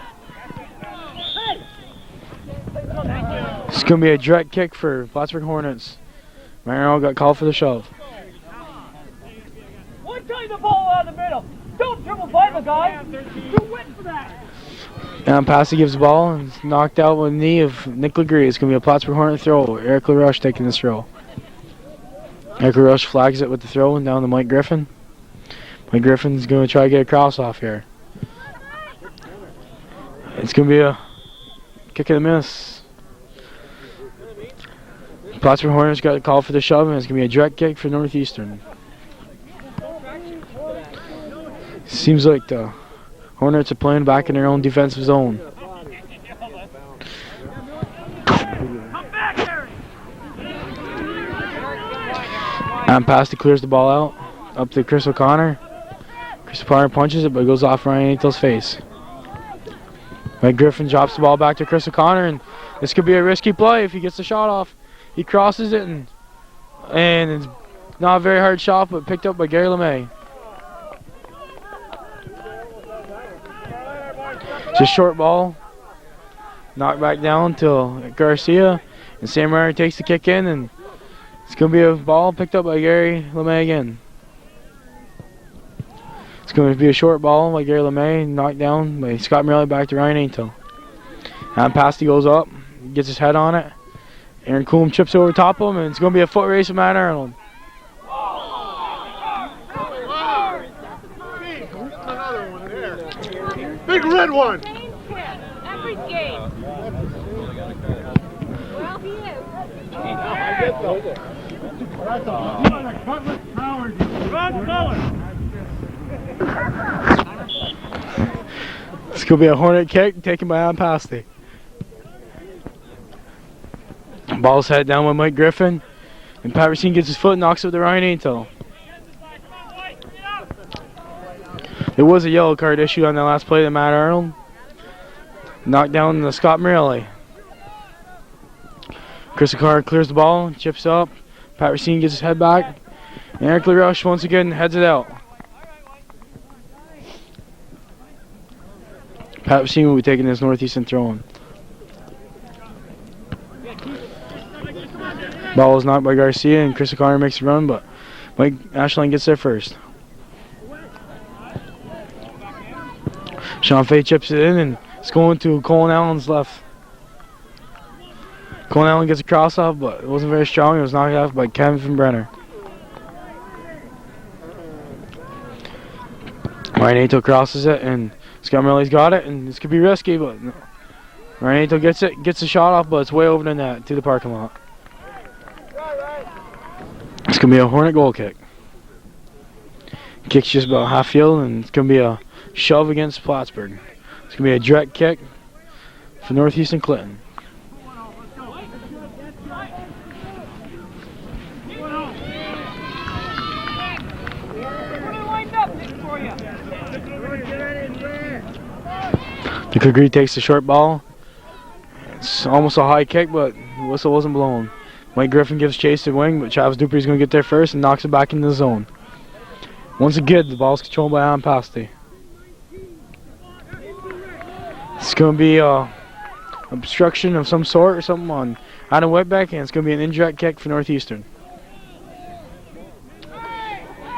It's going to be a direct kick for Plattsburgh Hornets. Matt Earl got called for the shove. Take the ball out of the middle. Don't triple play the guy. Too wet for that. And Passy gives the ball and it's knocked out with the knee of Nick Legree. It's going to be a Plattsburgh Hornet throw. Eric LaRoche taking this throw. Eric LaRoche flags it with the throw and down to Mike Griffin. Mike Griffin's going to try to get a cross off here. It's going to be a kick and a miss. Plattsburgh Hornets got a call for the shove, and it's going to be a direct kick for Northeastern. Seems like the Hornets are playing back in their own defensive zone. And Pasta clears the ball out, up to Chris O'Connor. Chris O'Connor punches it, but it goes off Ryan Aitel's face. Mike Griffin drops the ball back to Chris O'Connor, and this could be a risky play if he gets the shot off. He crosses it, and it's not a very hard shot, but picked up by Gary LeMay. Just short ball, knocked back down to Garcia, and Sam Ryder takes the kick in, and it's going to be a ball picked up by Gary LeMay again. It's going to be a short ball by Gary LeMay, knocked down by Scott Morelli back to Ryan Aintel. And Pasty goes up, gets his head on it. Aaron Coombe chips over top of him, and it's going to be a foot race with Matt Arnold. Big red one. Every game. Well, he is. It's going to be a Hornet kick taken by Adam Pasty. Ball's headed down with Mike Griffin, and Pat Racine gets his foot and knocks it to Ryan Aintel. There was a yellow card issue on that last play to Matt Arnold. Knocked down to Scott Morelli. Chris O'Connor clears the ball, chips up. Pat Racine gets his head back. And Eric LaRush once again heads it out. Pat Racine will be taking this Northeastern throw-in. Ball is knocked by Garcia, and Chris O'Connor makes a run, but Mike Ashline gets there first. Sean Fay chips it in, and it's going to Colin Allen's left. Colin Allen gets a cross off, but it wasn't very strong. It was knocked off by Kevin Brenner. Ryan Nato crosses it, and Scott Morelli's got it, and this could be risky, but Ryan Nato gets the shot off, but it's way over the net to the parking lot. It's going to be a Hornet goal kick. Kick's just about half field, and it's going to be a shove against Plattsburgh. It's going to be a direct kick for Northeastern Clinton. The Kagri takes the short ball. It's almost a high kick, but the whistle wasn't blown. Mike Griffin gives chase to the wing, but Travis Dupree is going to get there first and knocks it back into the zone. Once again, the ball is controlled by Alan Pasty. It's going to be obstruction of some sort or something on Adam Whitbeck, and it's going to be an indirect kick for Northeastern.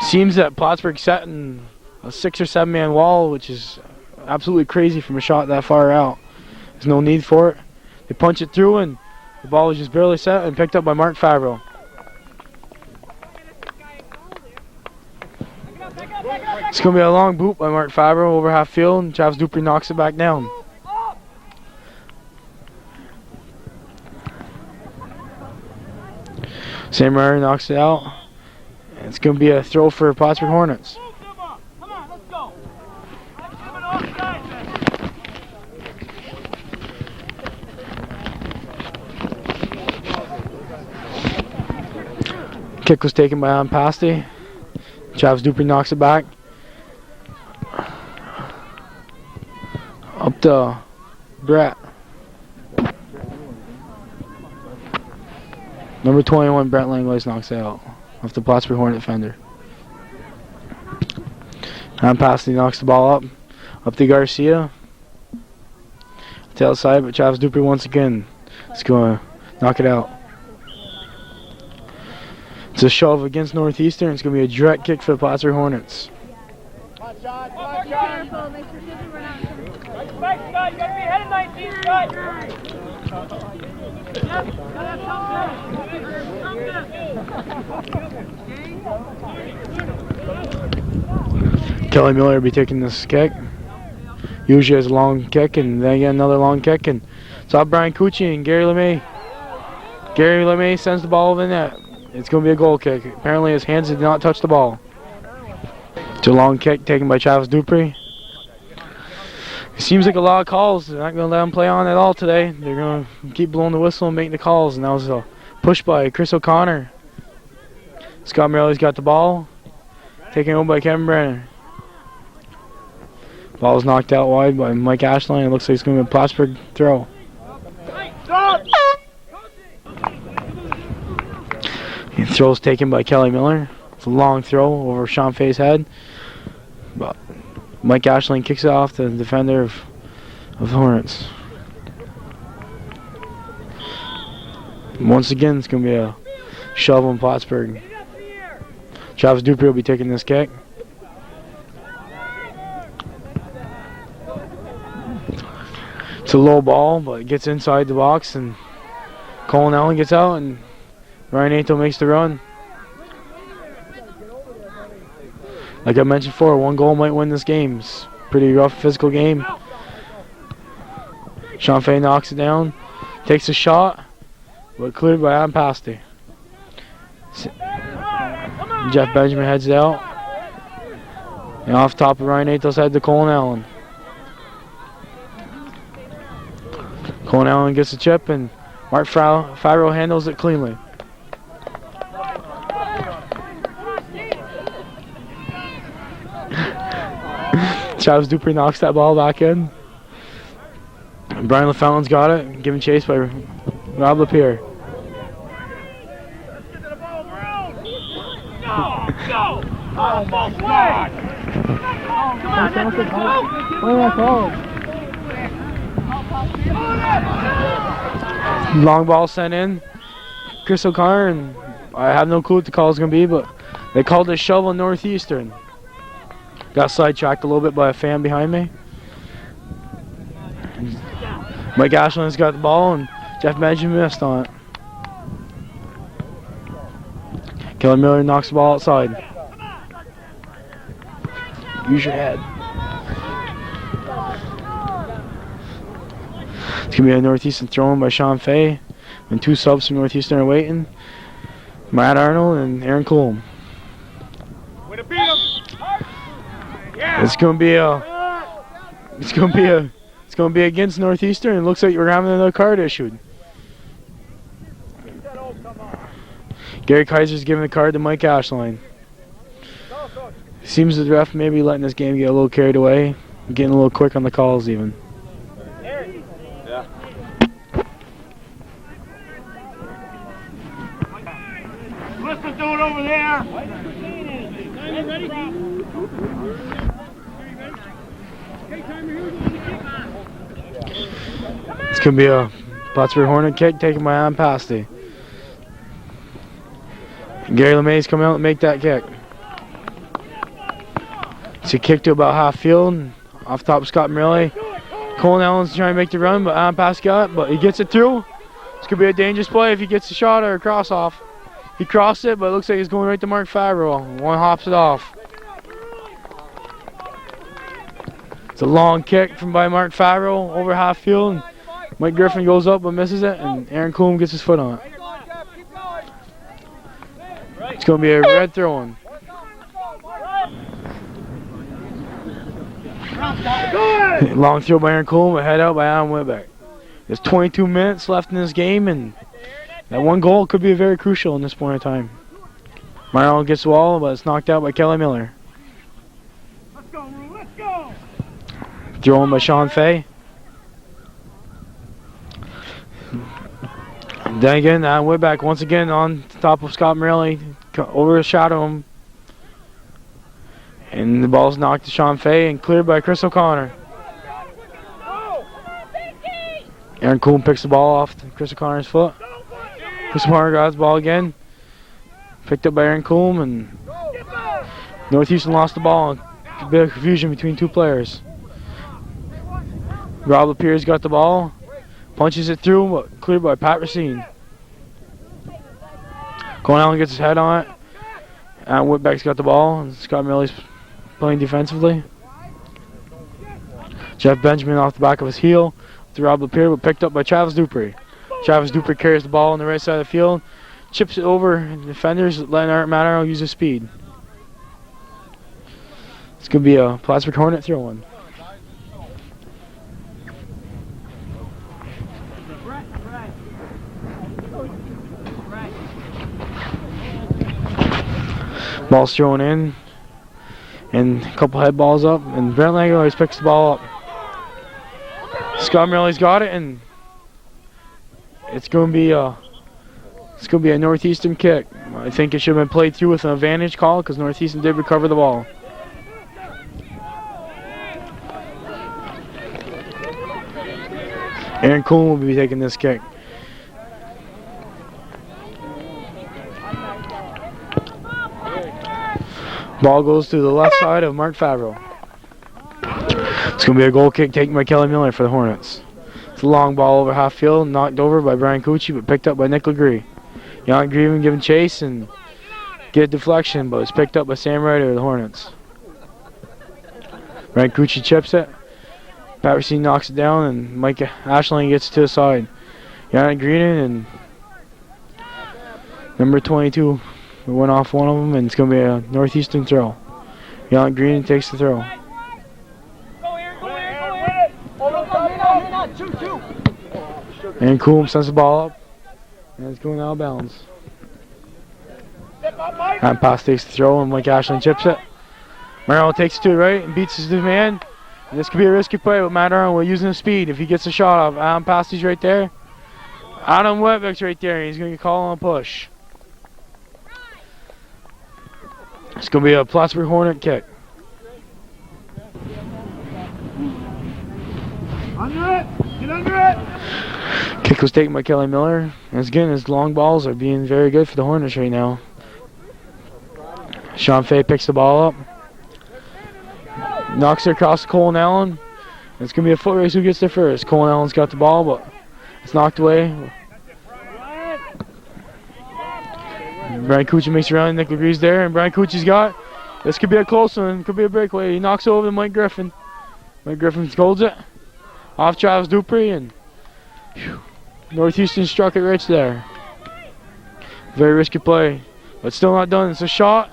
Seems that Plattsburgh set in a 6 or 7 man wall, which is absolutely crazy from a shot that far out. There's no need for it. They punch it through, and the ball is just barely set and picked up by Mark Favreau. It's going to be a long boot by Mark Favreau over half field, and Travis Dupree knocks it back down. Sam Murray knocks it out. And it's going to be a throw for Plattsburgh Hornets. Come on, let's go. Kick was taken by Alan Pasty. Travis Dupree knocks it back. Up to Brett. Number 21, Brett Langlois knocks it out off the Plattsburgh Hornet defender. Alan Pasty knocks the ball up to Garcia. To the outside, but Travis Dupree once again is going to knock it out. It's a shove against Northeastern. It's going to be a direct kick for the Plattsburgh Hornets. Make sure we're not Scott, you got to be ahead of 19, Scott. Kelly Miller will be taking this kick. Usually has a long kick, and then again another long kick, and it's off Brian Cucci and Gary LeMay. Gary LeMay sends the ball over the net. It's going to be a goal kick. Apparently his hands did not touch the ball. It's a long kick taken by Travis Dupree. It seems like a lot of calls. They're not going to let him play on at all today. They're going to keep blowing the whistle and making the calls. And that was a push by Chris O'Connor. Scott Morelli's got the ball. Taken over by Kevin Brenner. Ball is knocked out wide by Mike Ashline. It looks like it's going to be a Plattsburgh throw. The throw is taken by Kelly Miller. It's a long throw over Sean Fay's head. But Mike Ashline kicks it off the defender of Hornets. Once again, it's going to be a shove on Plattsburgh. Travis Dupree will be taking this kick. It's a low ball, but it gets inside the box, and Colin Allen gets out, and Ryan Nato makes the run. Like I mentioned before, one goal might win this game. It's a pretty rough physical game. Sean Fay knocks it down, takes a shot, but cleared by Adam Pasty. Jeff Benjamin heads it out. And off top of Ryan Nato's head to Colin Allen. Colin Allen gets the chip, and Mark Favreau handles it cleanly. Travis Dupree knocks that ball back in. And Brian LaFountain's got it, given chase by Rob Lapierre. Oh my God! Long ball sent in. Chris O'Connor, and I have no clue what the call is going to be, but they called a shovel Northeastern. Got sidetracked a little bit by a fan behind me. Mike Ashland's got the ball, and Jeff Benjamin missed on it. Kelly Miller knocks the ball outside. Use your head. It's going to be a Northeastern throw-in by Sean Fay. And 2 subs from Northeastern are waiting. Matt Arnold and Aaron Coolm. Way to beat him! Yeah. It's going to be against Northeastern. It looks like we're having another card issued. Gary Kaiser's giving the card to Mike Ashline. Seems the ref may be letting this game get a little carried away, getting a little quick on the calls even. Yeah. Listen to it over there. It's going to be a Plattsburgh Hornet kick taken by Adam Pasty. Gary LeMay's coming out to make that kick. It's a kick to about half field, off top of Scott Morelli. Colin Allen's trying to make the run, but Adam Pasty got it, but he gets it through. It's going to be a dangerous play if he gets a shot or a cross off. He crossed it, but it looks like he's going right to Mark Favreau. One hops it off. It's a long kick from by Mark Favreau over half field. Mike Griffin goes up but misses it, and Aaron Coombe gets his foot on it. It's going to be a red throw-in. Long throw by Aaron Coombe, a head out by Adam Whitbeck. There's 22 minutes left in this game, and that one goal could be very crucial in this point in time. Marlon gets the ball, but it's knocked out by Kelly Miller. Let's go, Rue, let's go! Thrown by Sean Fay. Then again, Whitbeck once again on top of Scott Morelli, overshadow him. And the ball's knocked to Sean Fay and cleared by Chris O'Connor. Aaron Coombe picks the ball off Chris O'Connor's foot. Chris O'Connor got his ball again. Picked up by Aaron Coombe, and Northeastern lost the ball. A bit of confusion between 2 players. Rob LaPierre's got the ball. Punches it through, but cleared by Pat Racine. Colin Allen gets his head on it. And Whitbeck's got the ball, and Scott Millie's playing defensively. Jeff Benjamin off the back of his heel to Rob LaPierre, but picked up by Travis Dupree. Travis Dupree carries the ball on the right side of the field, chips it over defenders, letting Matt Arnold use his speed. It's going to be a Plattsburgh Hornet throw-in. Ball's thrown in, and a couple head balls up, and Brent Langer always picks the ball up. Scott Morelli's got it, and it's going to be a Northeastern kick. I think it should have been played through with an advantage call because Northeastern did recover the ball. Aaron Coon will be taking this kick. Ball goes to the left side of Mark Favreau. It's going to be a goal kick taken by Kelly Miller for the Hornets. It's a long ball over half field, knocked over by Brian Cucci, but picked up by Nick Legree. Jan Grieven giving chase and get a deflection, but it's picked up by Sam Ryder of the Hornets. Brian Cucci chips it. Pat Racine knocks it down, and Mike Ashline gets to the side. Jan Grieven and number 22 went off one of them, and it's going to be a Northeastern throw. Jan Green takes the throw. And Coombe sends the ball up, and it's going out of bounds. And pass takes the throw, and Mike Ashland chips it. Marlon takes it to the right and beats his man. And this could be a risky play, but Matt Arnold will using his speed. If he gets a shot off, Adam Pasty's right there. Adam Whitbeck's right there. He's going to call on a push. It's going to be a Plattsburgh Hornet kick. Under it! Get under it! Kick was taken by Kelly Miller. And again, his long balls are being very good for the Hornets right now. Sean Fay picks the ball up. Knocks it across to Colin Allen. It's going to be a foot race who gets there first. Colin Allen's got the ball, but it's knocked away. Brian Cucci makes a run. Nick Legree's there, and Brian Cucci's got. This could be a close one. Could be a breakaway. He knocks over to Mike Griffin. Mike Griffin holds it. Off Travis Dupree, and Northeastern struck it right there. Very risky play, but still not done. It's a shot,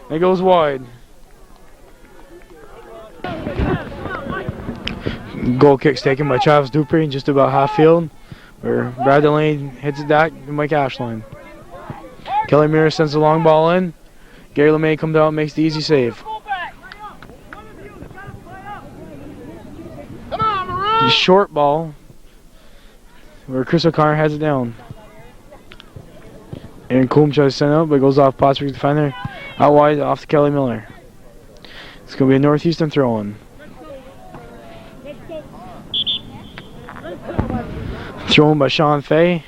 and it goes wide. Goal kick's taken by Travis Dupree, just about half field, where Brad Delaney hits it back to Mike Ashline. Kelly Miller sends the long ball in. Gary LeMay comes out and makes the easy save. The short ball, where Chris O'Connor heads it down. Aaron Coombe tries to send it up, but it goes off Plattsburgh's defender. Out wide, off to Kelly Miller. It's going to be a Northeastern throw-in. Thrown by Sean Fay.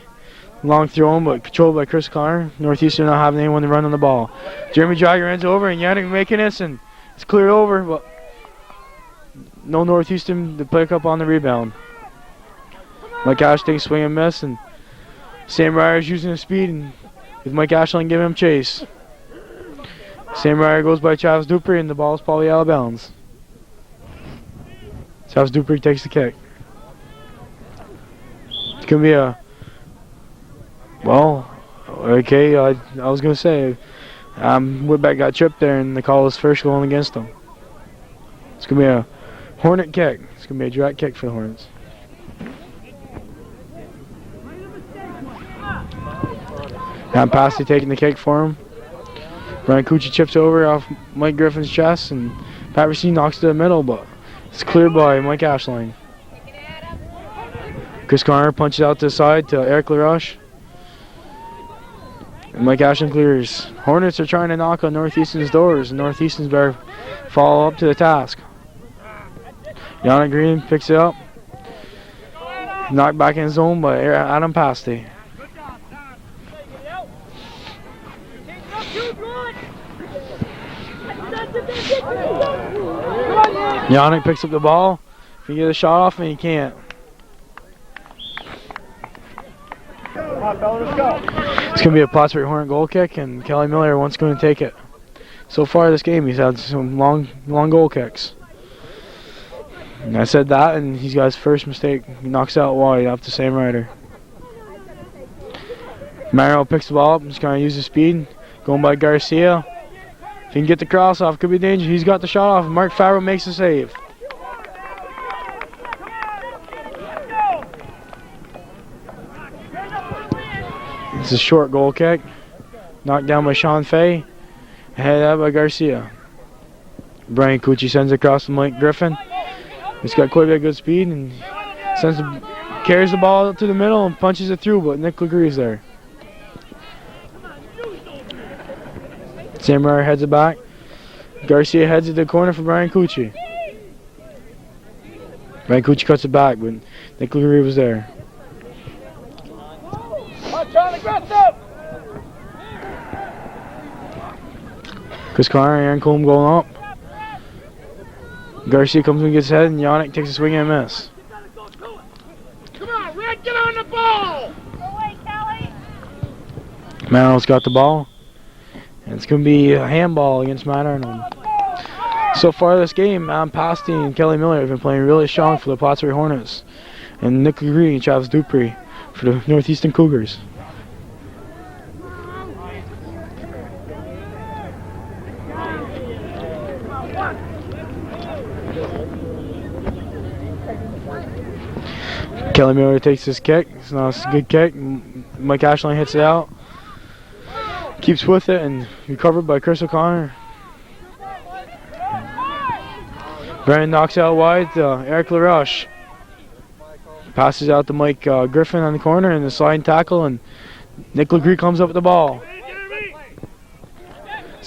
Long throw, but controlled by Chris O'Connor. Northeastern not having anyone to run on the ball. Jeremy Jagger runs over, and Yannick making this, and it's cleared over, but no Northeastern to pick up on the rebound. Mike Ash takes a swing and miss, and Sam Ryer's using his speed, and with Mike Ashland giving him chase. Sam Ryer goes by Travis Dupree, and the ball is probably out of bounds. Travis Dupree takes the kick. It's going to be a... Well, okay, I was going to say, Whitbeck got tripped there, and the call was first going against him. It's going to be a Hornet kick. It's going to be a direct kick for the Hornets. Adam Pasty taking the kick for him. Brian Cucci chips over off Mike Griffin's chest, and Pat Racine knocks to the middle, but it's cleared by Mike Ashline. Chris Connor punches out to the side to Eric LaRoche. And Mike Ashland clears. Hornets are trying to knock on Northeastern's doors, and Northeastern's better follow up to the task. Yannick Green picks it up. Knocked back in zone by Adam Pasty. Yannick picks up the ball. If he get a shot off, and he can't. Come on, fella, let's go. It's going to be a Plattsburgh Hornet goal kick, and Kelly Miller wants going to take it. So far this game, he's had some long goal kicks. And I said that, and he's got his first mistake. He knocks out wide off the same rider. Mario picks the ball up and just kind of uses speed. Going by Garcia. If he can get the cross off, could be dangerous. He's got the shot off. Mark Favreau makes the save. It's a short goal kick. Knocked down by Sean Fay. Headed out by Garcia. Brian Cucci sends it across to Mike Griffin. He's got quite a bit of good speed, and carries the ball up to the middle and punches it through, but Nick Legree's there. Sam Ryer heads it back. Garcia heads it to the corner for Brian Cucci. Brian Cucci cuts it back, but Nick Legree was there. Chris Connor and Aaron Coombe going up. Garcia comes and gets his head, and Yannick takes a swing and a miss. Come on, Red, get on the ball! Matt got the ball. And it's going to be a handball against Matt Arnold. So far this game, Adam Pasty and Kelly Miller have been playing really strong for the Plattsburgh Hornets. And Nick Legree and Travis Dupree for the Northeastern Cougars. Kelly Miller takes his kick. It's not a good kick. Mike Ashline hits it out. Keeps with it and recovered by Chris O'Connor. Brandon knocks out wide to Eric LaRoche. Passes out to Mike Griffin on the corner and the sliding tackle, and Nick Legree comes up with the ball.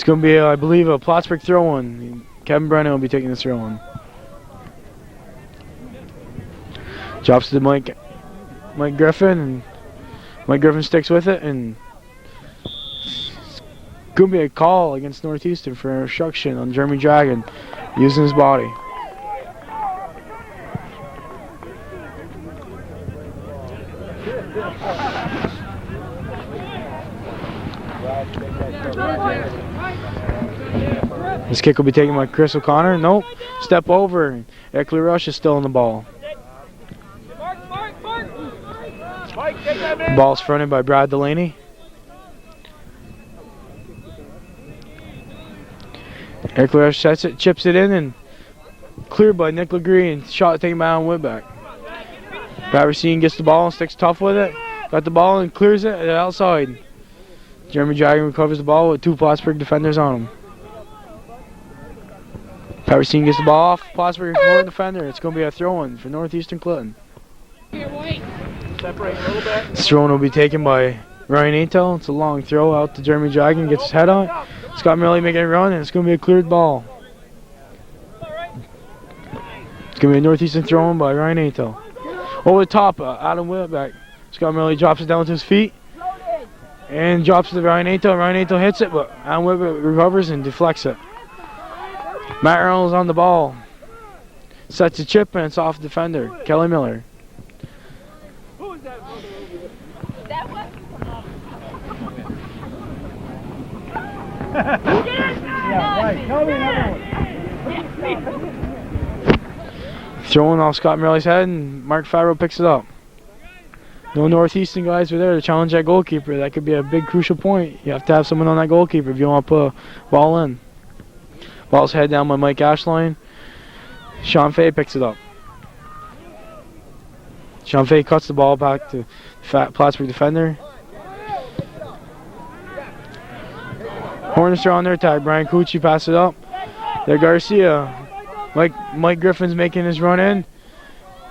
It's going to be, I believe, a Plattsburgh throw-in. Kevin Brennan will be taking this throw-in. Drops to Mike Griffin, and Mike Griffin sticks with it, and it's going to be a call against Northeastern for obstruction on Jeremy Dragon using his body. This kick will be taken by Chris O'Connor. Nope. Step over. Eckler Rush is still on the ball. The ball's fronted by Brad Delaney. Eckler Rush sets it, chips it in, and cleared by Nick Legree, and shot taken by Alan Whitbeck. Pat Racine gets the ball and sticks tough with it. Got the ball and clears it outside. Jeremy Dragon recovers the ball with 2 Plattsburgh defenders on him. Pat Racine gets the ball off Plattsburgh defender. It's going to be a throw-in for Northeastern Clinton. This throw-in will be taken by Ryan Atel. It's a long throw out to Jeremy Dragon. Gets his head on it. Scott Merley making a run, and it's going to be a cleared ball. It's going to be a Northeastern throw-in by Ryan Atel. Over the top, Adam Whitbeck. Scott Merley drops it down to his feet and drops it to Ryan Atel. Ryan Atel hits it, but Adam Whitbeck recovers and deflects it. Matt Reynolds on the ball. Sets a chip, and it's off the defender, Kelly Miller. Throwing off Scott Merley's head, and Mark Favreau picks it up. No Northeastern guys were there to challenge that goalkeeper. That could be a big crucial point. You have to have someone on that goalkeeper if you want to put a ball in. Ball's head down by Mike Ashline. Sean Fay picks it up. Sean Fay cuts the ball back to Plattsburgh defender. Hornets are on their attack. Brian Cucci passes it up. There Garcia. Mike Griffin's making his run in.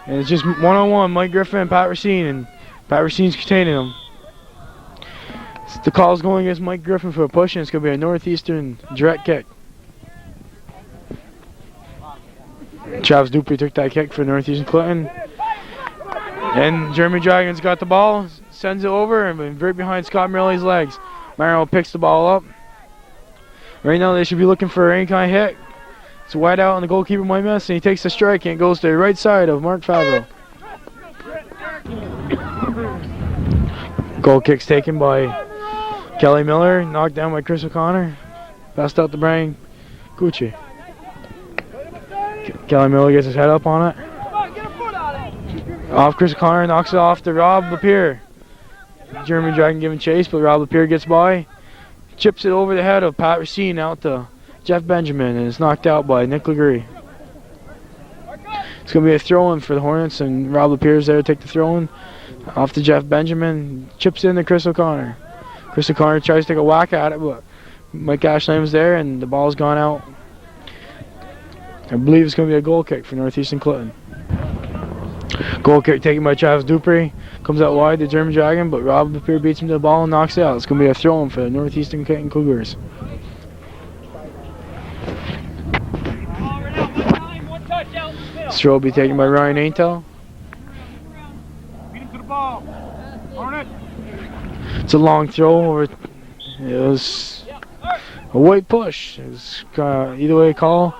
And it's just one-on-one, Mike Griffin and Pat Racine. And Pat Racine's containing him. The call's going against Mike Griffin for a push, and it's going to be a Northeastern direct kick. Travis Dupree took that kick for Northeastern Clinton. And Jeremy Dragon's got the ball, sends it over, and right behind Scott Merley's legs. Mario picks the ball up. Right now they should be looking for any kind of hit. It's wide out and the goalkeeper might miss, and he takes the strike and it goes to the right side of Mark Favreau. Goal kick's taken by Kelly Miller, knocked down by Chris O'Connor. Passed out to Brian Cucci. Kelly Miller gets his head up on it. Off Chris O'Connor, knocks it off to Rob Lapierre. Jeremy Dragon giving chase, but Rob Lapierre gets by. Chips it over the head of Pat Racine out to Jeff Benjamin, and it's knocked out by Nick Legree. It's going to be a throw-in for the Hornets, and Rob Lapierre's there to take the throw-in. Off to Jeff Benjamin, chips in to Chris O'Connor. Chris O'Connor tries to take a whack at it, but Mike Ashland was there, and the ball's gone out. I believe it's going to be a goal kick for Northeastern Clinton. Goal kick taken by Travis Dupree. Comes out wide to Jeremy Dragon, but Rob Lapierre beats him to the ball and knocks it out. It's going to be a throw-in for the Northeastern Clinton Cougars. This throw will be taken by Ryan Aintel. It's a long throw over. It was a white push. It was either way call.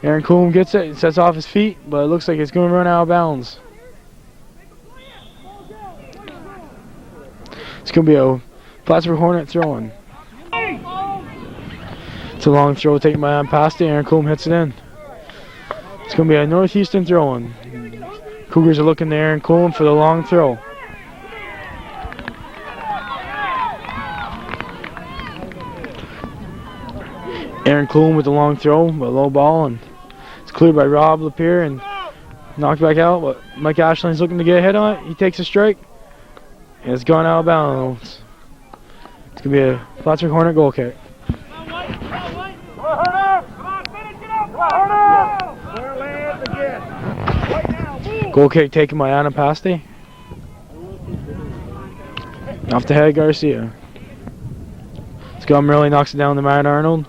Aaron Coombe gets it and sets off his feet, but it looks like it's going to run out of bounds. It's going to be a Plattsburgh Hornet throw-in. It's a long throw taken by Ampasti. Aaron Coombe hits it in. It's going to be a Northeastern throw-in. Cougars are looking to Aaron Coombe for the long throw. Aaron Coombe with the long throw, but low ball, and it's cleared by Rob Lapierre and knocked back out, but Mike Ashland's looking to get a hit on it. He takes a strike, and it's gone out of bounds. It's going to be a Plattsburgh Hornet goal kick. Goal kick taken by Anna Pasti. Off the head, Garcia. It's going Scott knocks it down to Matt Arnold.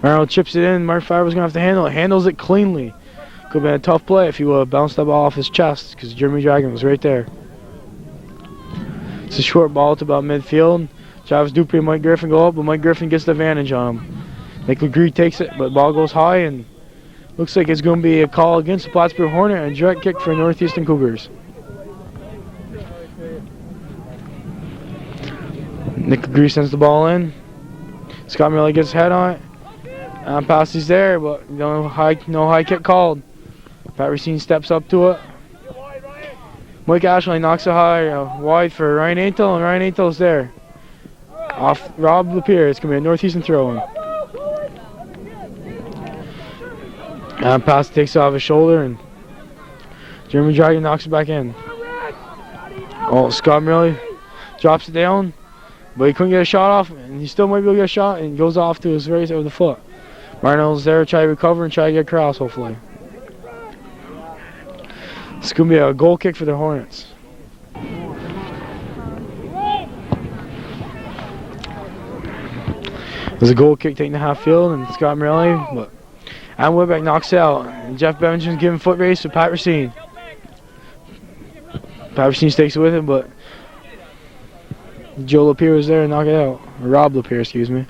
Arnold chips it in. Mark Favre's going to have to handle it. Handles it cleanly. Could have been a tough play if he would have bounced that ball off his chest because Jeremy Dragon was right there. It's a short ball to about midfield. Travis Dupree and Mike Griffin go up, but Mike Griffin gets the advantage on him. Nick LeGree takes it, but the ball goes high, and looks like it's going to be a call against the Plattsburgh Hornet and a direct kick for Northeastern Cougars. Nick LeGree sends the ball in. Scott Murley gets his head on it. And pass is there, but no high kick called. Pat Racine steps up to it. Mike Ashley knocks it high, wide for Ryan Aintel, and Ryan Aintel's there. Off Rob Lapierre. It's going to be a Northeastern throw-in. And pass takes it off his shoulder, and Jeremy Dragon knocks it back in. Oh, Scott Murley drops it down, but he couldn't get a shot off, and he still might be able to get a shot, and goes off to his right of the foot. Marnold's there, try to recover and try to get across, hopefully. It's going to be a goal kick for the Hornets. There's a goal kick taking the half field, and Scott Morelli, but Adam Whitbeck knocks it out. And Jeff Benjamin's giving foot race to Pat Racine. Pat Racine takes it with him, but Joe Lapierre was there to knock it out. Or Rob Lapierre, excuse me.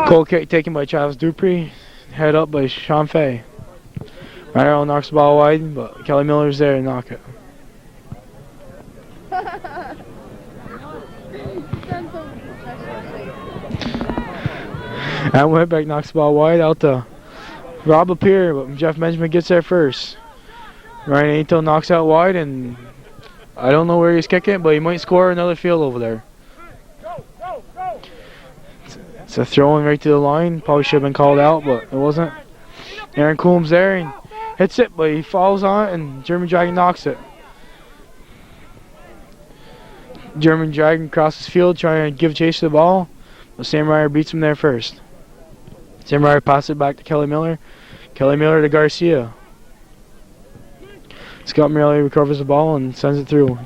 Goal kick taken by Travis Dupree, head up by Sean Fay. Ryan knocks the ball wide, but Kelly Miller's there to knock it. And Whitbeck knocks the ball wide out to Rob Lapierre, but Jeff Benjamin gets there first. Ryan Aintel knocks out wide, and I don't know where he's kicking, but he might score another field over there. It's a throw-in right to the line. Probably should have been called out, but it wasn't. Aaron Coolm's there and hits it, but he falls on it, and German Dragon knocks it. German Dragon crosses field trying to give chase to the ball, but Sam Ryder beats him there first. Sam Ryder passes it back to Kelly Miller. Kelly Miller to Garcia. Scott Murley recovers the ball and sends it through.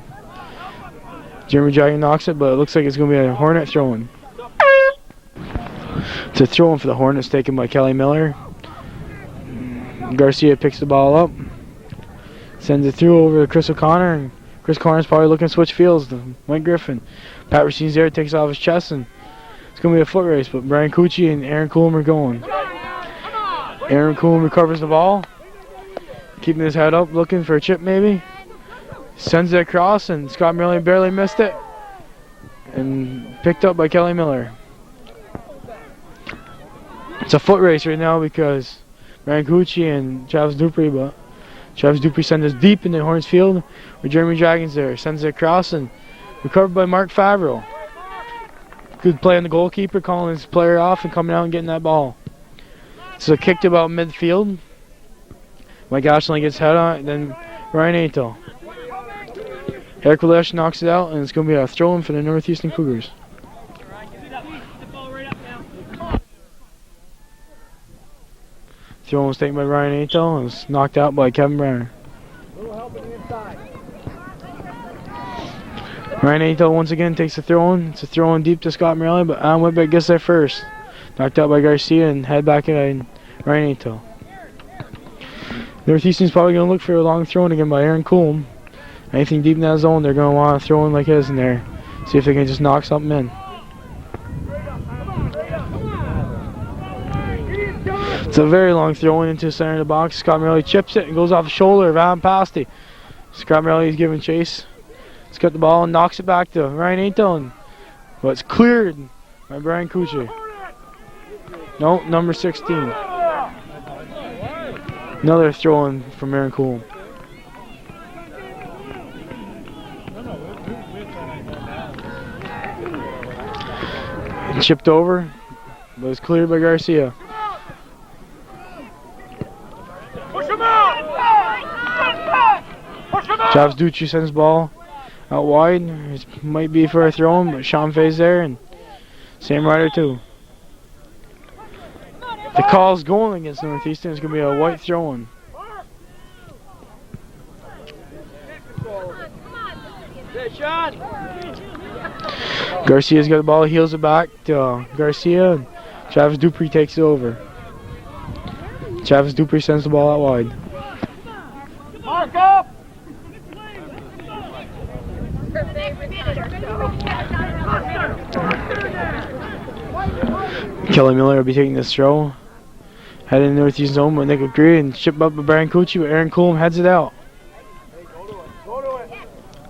German Dragon knocks it, but it looks like it's going to be a Hornet throw-in. It's a throw-in for the Hornets taken by Kelly Miller. Garcia picks the ball up, sends it through over to Chris O'Connor, and Chris O'Connor's probably looking to switch fields to Mike Griffin. Pat Racine's there, takes it off his chest, and it's going to be a foot race, but Brian Cucci and Aaron Coolm are going. Aaron Coolm recovers the ball, keeping his head up, looking for a chip maybe. Sends it across, and Scott Murley barely missed it, and picked up by Kelly Miller. It's a foot race right now because Brian Cucci and Travis Dupree, but Travis Dupree sends it deep in the Hornets field where Jeremy Dragon's there. Sends it across and recovered by Mark Favreau. Good play on the goalkeeper, calling his player off and coming out and getting that ball. So kicked about midfield. Mike Ashley gets head on it, then Ryan Aintel. Eric Walesh knocks it out, and it's going to be a throw-in for the Northeastern Cougars. Throw-in was taken by Ryan Aintel and was knocked out by Kevin Brenner. Ryan Aintel once again takes a throw-in. It's a throw-in deep to Scott Morelli, but Adam Whitbeck gets there first. Knocked out by Garcia and head back in Ryan Aintel. Northeastern's probably going to look for a long throw-in again by Aaron Coolm. Anything deep in that zone, they're going to want to throw in like his in there. See if they can just knock something in. It's a very long throw-in into the center of the box. Scott Morelli chips it and goes off the shoulder of Adam Pasty. Scott Morelli is giving chase. He's got the ball and knocks it back to Ryan Aintel. But it's cleared by Brian Cucci. No, number 16. Another throw-in from Aaron Coolm. Chipped over, but it's cleared by Garcia. Travis Ducci sends ball out wide. It might be for a throw-in, but Sean Fay's there and Sam Ryder too. The call's going against Northeastern. It's going to be a white throw-in. Garcia's got the ball, heels it back to Garcia, and Travis Dupree takes it over. Travis Dupree sends the ball out wide. Mark up! Kelly Miller will be taking this throw. Head in the northeast zone with Nick McCree and ship up to Brian Cucci, but Aaron Coolum heads it out. Go to it!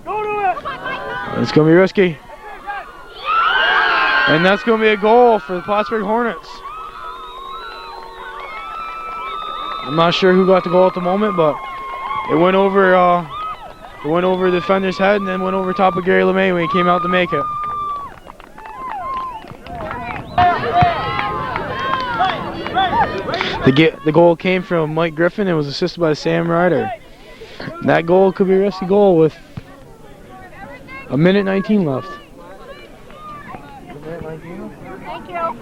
Go to it! It's going to be risky. And that's going to be a goal for the Plattsburgh Hornets. I'm not sure who got the goal at the moment, but it went over the defender's head and then went over top of Gary LeMay when he came out to make it. The goal came from Mike Griffin and was assisted by Sam Ryder. And that goal could be a risky goal with a minute 19 left. Thank you. All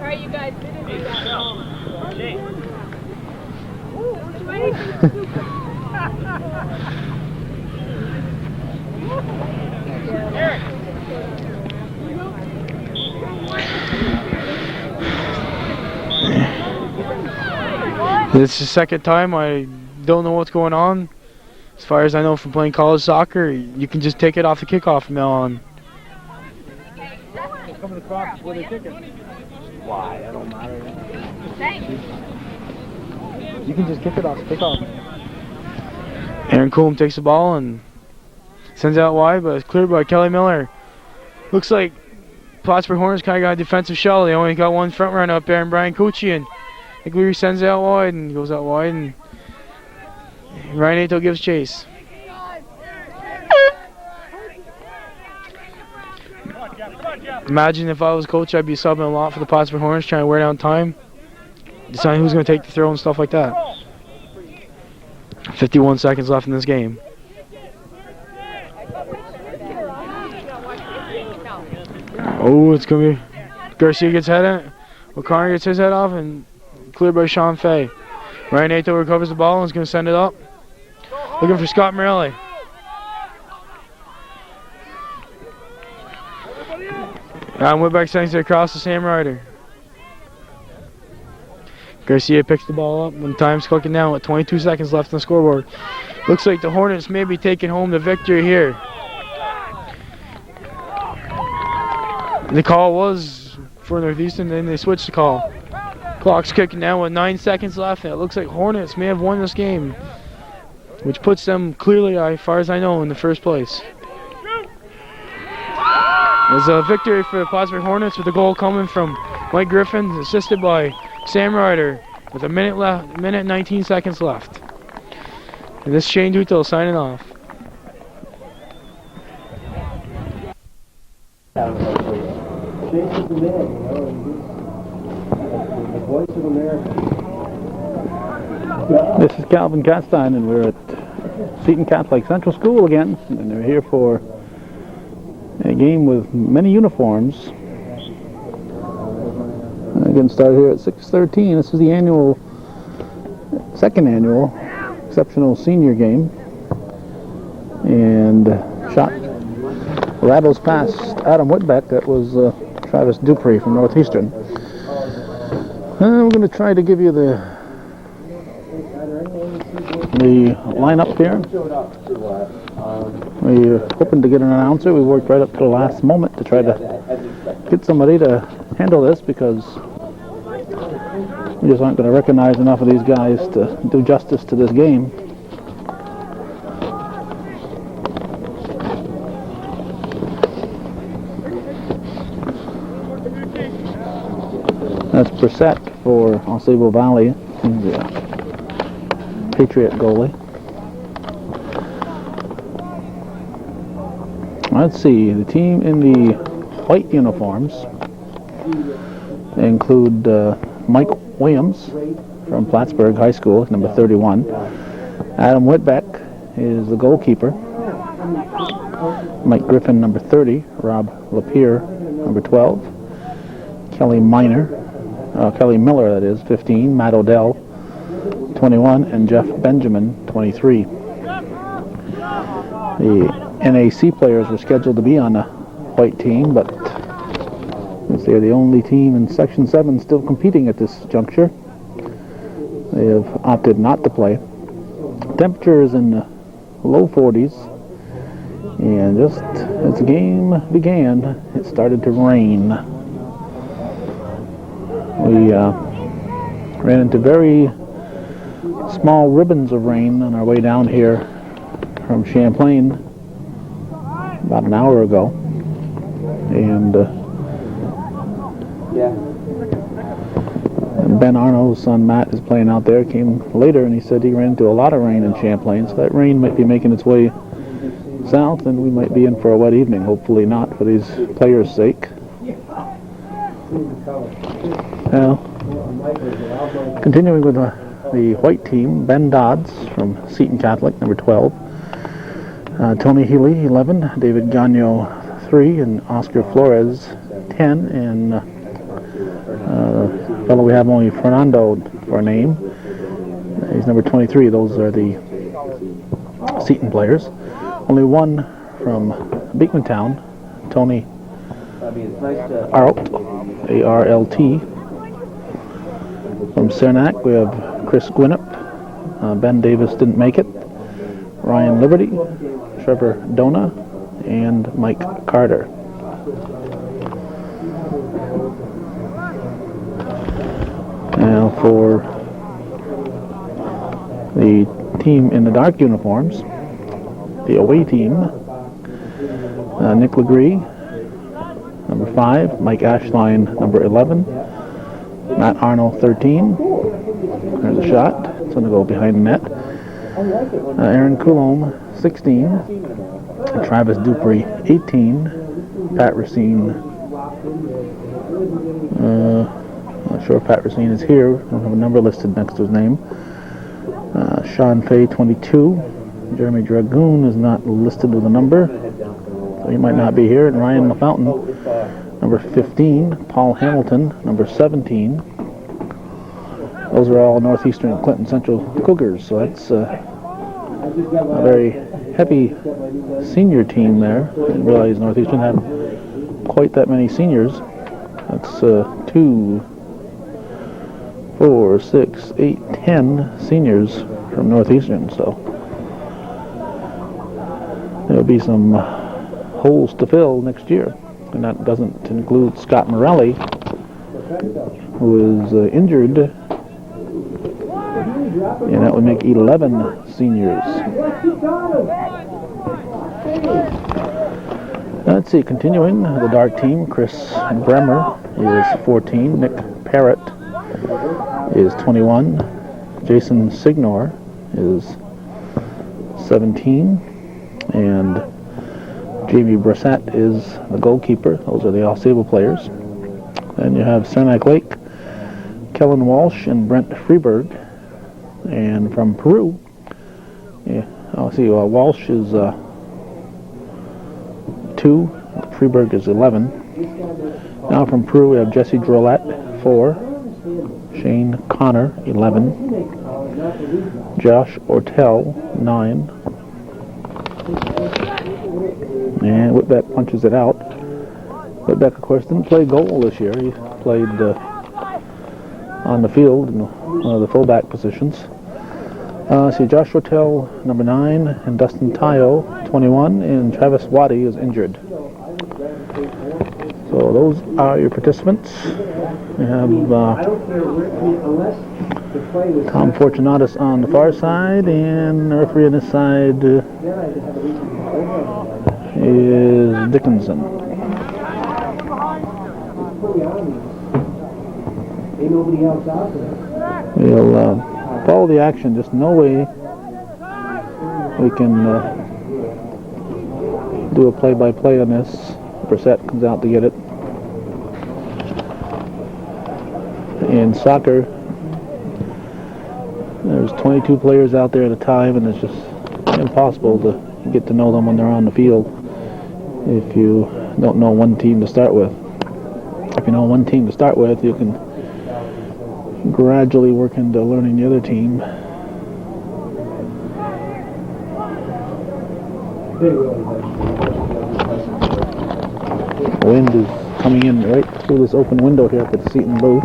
right, you guys. This is the second time. I don't know what's going on. As far as I know from playing college soccer, you can just take it off the kickoff from now on. Coming across where they kick it. Why? That don't matter. You can just kick it off the kickoff. Aaron Coolum takes the ball and sends it out wide, but it's cleared by Kelly Miller. Looks like Plattsburgh Hornets kind of got a defensive shell. They only got one front runner up there, and Brian Cucci, and McLeary sends it out wide and goes out wide, and Ryan Nato gives chase. Imagine if I was coach, I'd be subbing a lot for the Plattsburgh Hornets, trying to wear down time, deciding who's going to take the throw and stuff like that. 51 seconds left in this game. Oh, it's going to be Garcia gets head in. O'Connor gets his head off and cleared by Sean Fay. Ryan Nato recovers the ball and is going to send it up. Looking for Scott Morelli. And Whitbeck sends it across to Sam Ryder. Garcia picks the ball up when time's clicking down with 22 seconds left on the scoreboard. Looks like the Hornets may be taking home the victory here. The call was for Northeastern, then they switched the call. Clock's kicking down with 9 seconds left, and it looks like Hornets may have won this game, which puts them clearly, as far as I know, in the first place. It's a victory for the Plattsburgh Hornets with a goal coming from Mike Griffin, assisted by Sam Ryder, with a minute 19 seconds left. And this is Shane Dutel signing off. This is Calvin Castine, and we're at Seton Catholic Central School again, and we're here for a game with many uniforms. We're getting started here at 6:13. This is the second annual exceptional senior game, and shot rattles past Adam Whitbeck. That was Travis Dupree from Northeastern. We're going to try to give you the lineup here. We're hoping to get an announcer. We worked right up to the last moment to try to get somebody to handle this, because we just aren't going to recognize enough of these guys to do justice to this game. That's Brissett for Oswego Valley, the Patriot goalie. Let's see, the team in the white uniforms include Mike Williams from Plattsburgh High School, number 31. Adam Whitbeck is the goalkeeper. Mike Griffin, number 30. Rob Lapierre, number 12. Kelly Miller, that is, 15. Matt Odell, 21, and Jeff Benjamin, 23. The NAC players were scheduled to be on the white team, but since they're the only team in Section 7 still competing at this juncture, they have opted not to play. Temperature is in the low 40s, and just as the game began, it started to rain. We ran into very small ribbons of rain on our way down here from Champlain about an hour ago, and Ben Arno's son Matt is playing out there. Came later and he said he ran into a lot of rain in Champlain, so that rain might be making its way south and we might be in for a wet evening. Hopefully not, for these players' sake. Now, continuing with the white team, Ben Dodds from Seton Catholic, number 12. Tony Healy, 11. David Gagnon, 3. And Oscar Flores, 10. And fellow we have only Fernando for a name. He's number 23. Those are the Seton players. Only one from Beekmantown, Tony Arlt, A-R-L-T. From Cernak, we have Chris Gwinnett. Ben Davis didn't make it. Ryan Liberty, Trevor Dona, and Mike Carter. Now for the team in the dark uniforms, the away team, Nick Legree, number 5, Mike Ashline, number 11, Matt Arnold, 13. There's a shot. It's going to go behind the net. Aaron Coulombe, 16. Travis Dupree, 18. Pat Racine, not sure if Pat Racine is here. I don't have a number listed next to his name. Sean Fay, 22. Jeremy Dragoon is not listed with a number, so he might not be here. And Ryan LaFountain, number 15. Paul Hamilton, number 17. Those are all Northeastern and Clinton Central Cougars, so that's a very heavy senior team there. I didn't realize Northeastern had quite that many seniors. That's 2, 4, 6, 8, 10 seniors from Northeastern, so there'll be some holes to fill next year. And that doesn't include Scott Morelli, who is injured, and that would make 11 seniors. Let's see, continuing, the dark team, Chris Bremer is 14, Nick Parrott is 21, Jason Signor is 17, and Jamie Brissett is the goalkeeper. Those are the All-Sable players. Then you have Cernak Lake, Kellen Walsh, and Brent Freeberg. And from Peru, Walsh is 2, Freeberg is 11. Now from Peru we have Jesse Drolet, 4, Shane Connor, 11, Josh Ortel, 9, and Whitbeck punches it out. Whitbeck, of course, didn't play goal this year. He played on the field in one of the fullback positions. See, Josh Ortel, number 9, and Dustin Tayo, 21, and Travis Waddy is injured. So those are your participants. We have Tom Fortunatus on the far side, and the referee on this side is Dickinson. We'll follow the action. Just no way we can do a play-by-play on this. Brissett comes out to get it. In soccer, there's 22 players out there at a time, and it's just impossible to get to know them when they're on the field if you don't know one team to start with. If you know one team to start with, you can gradually work into learning the other team. Wind is coming in right through this open window here at the Seton booth.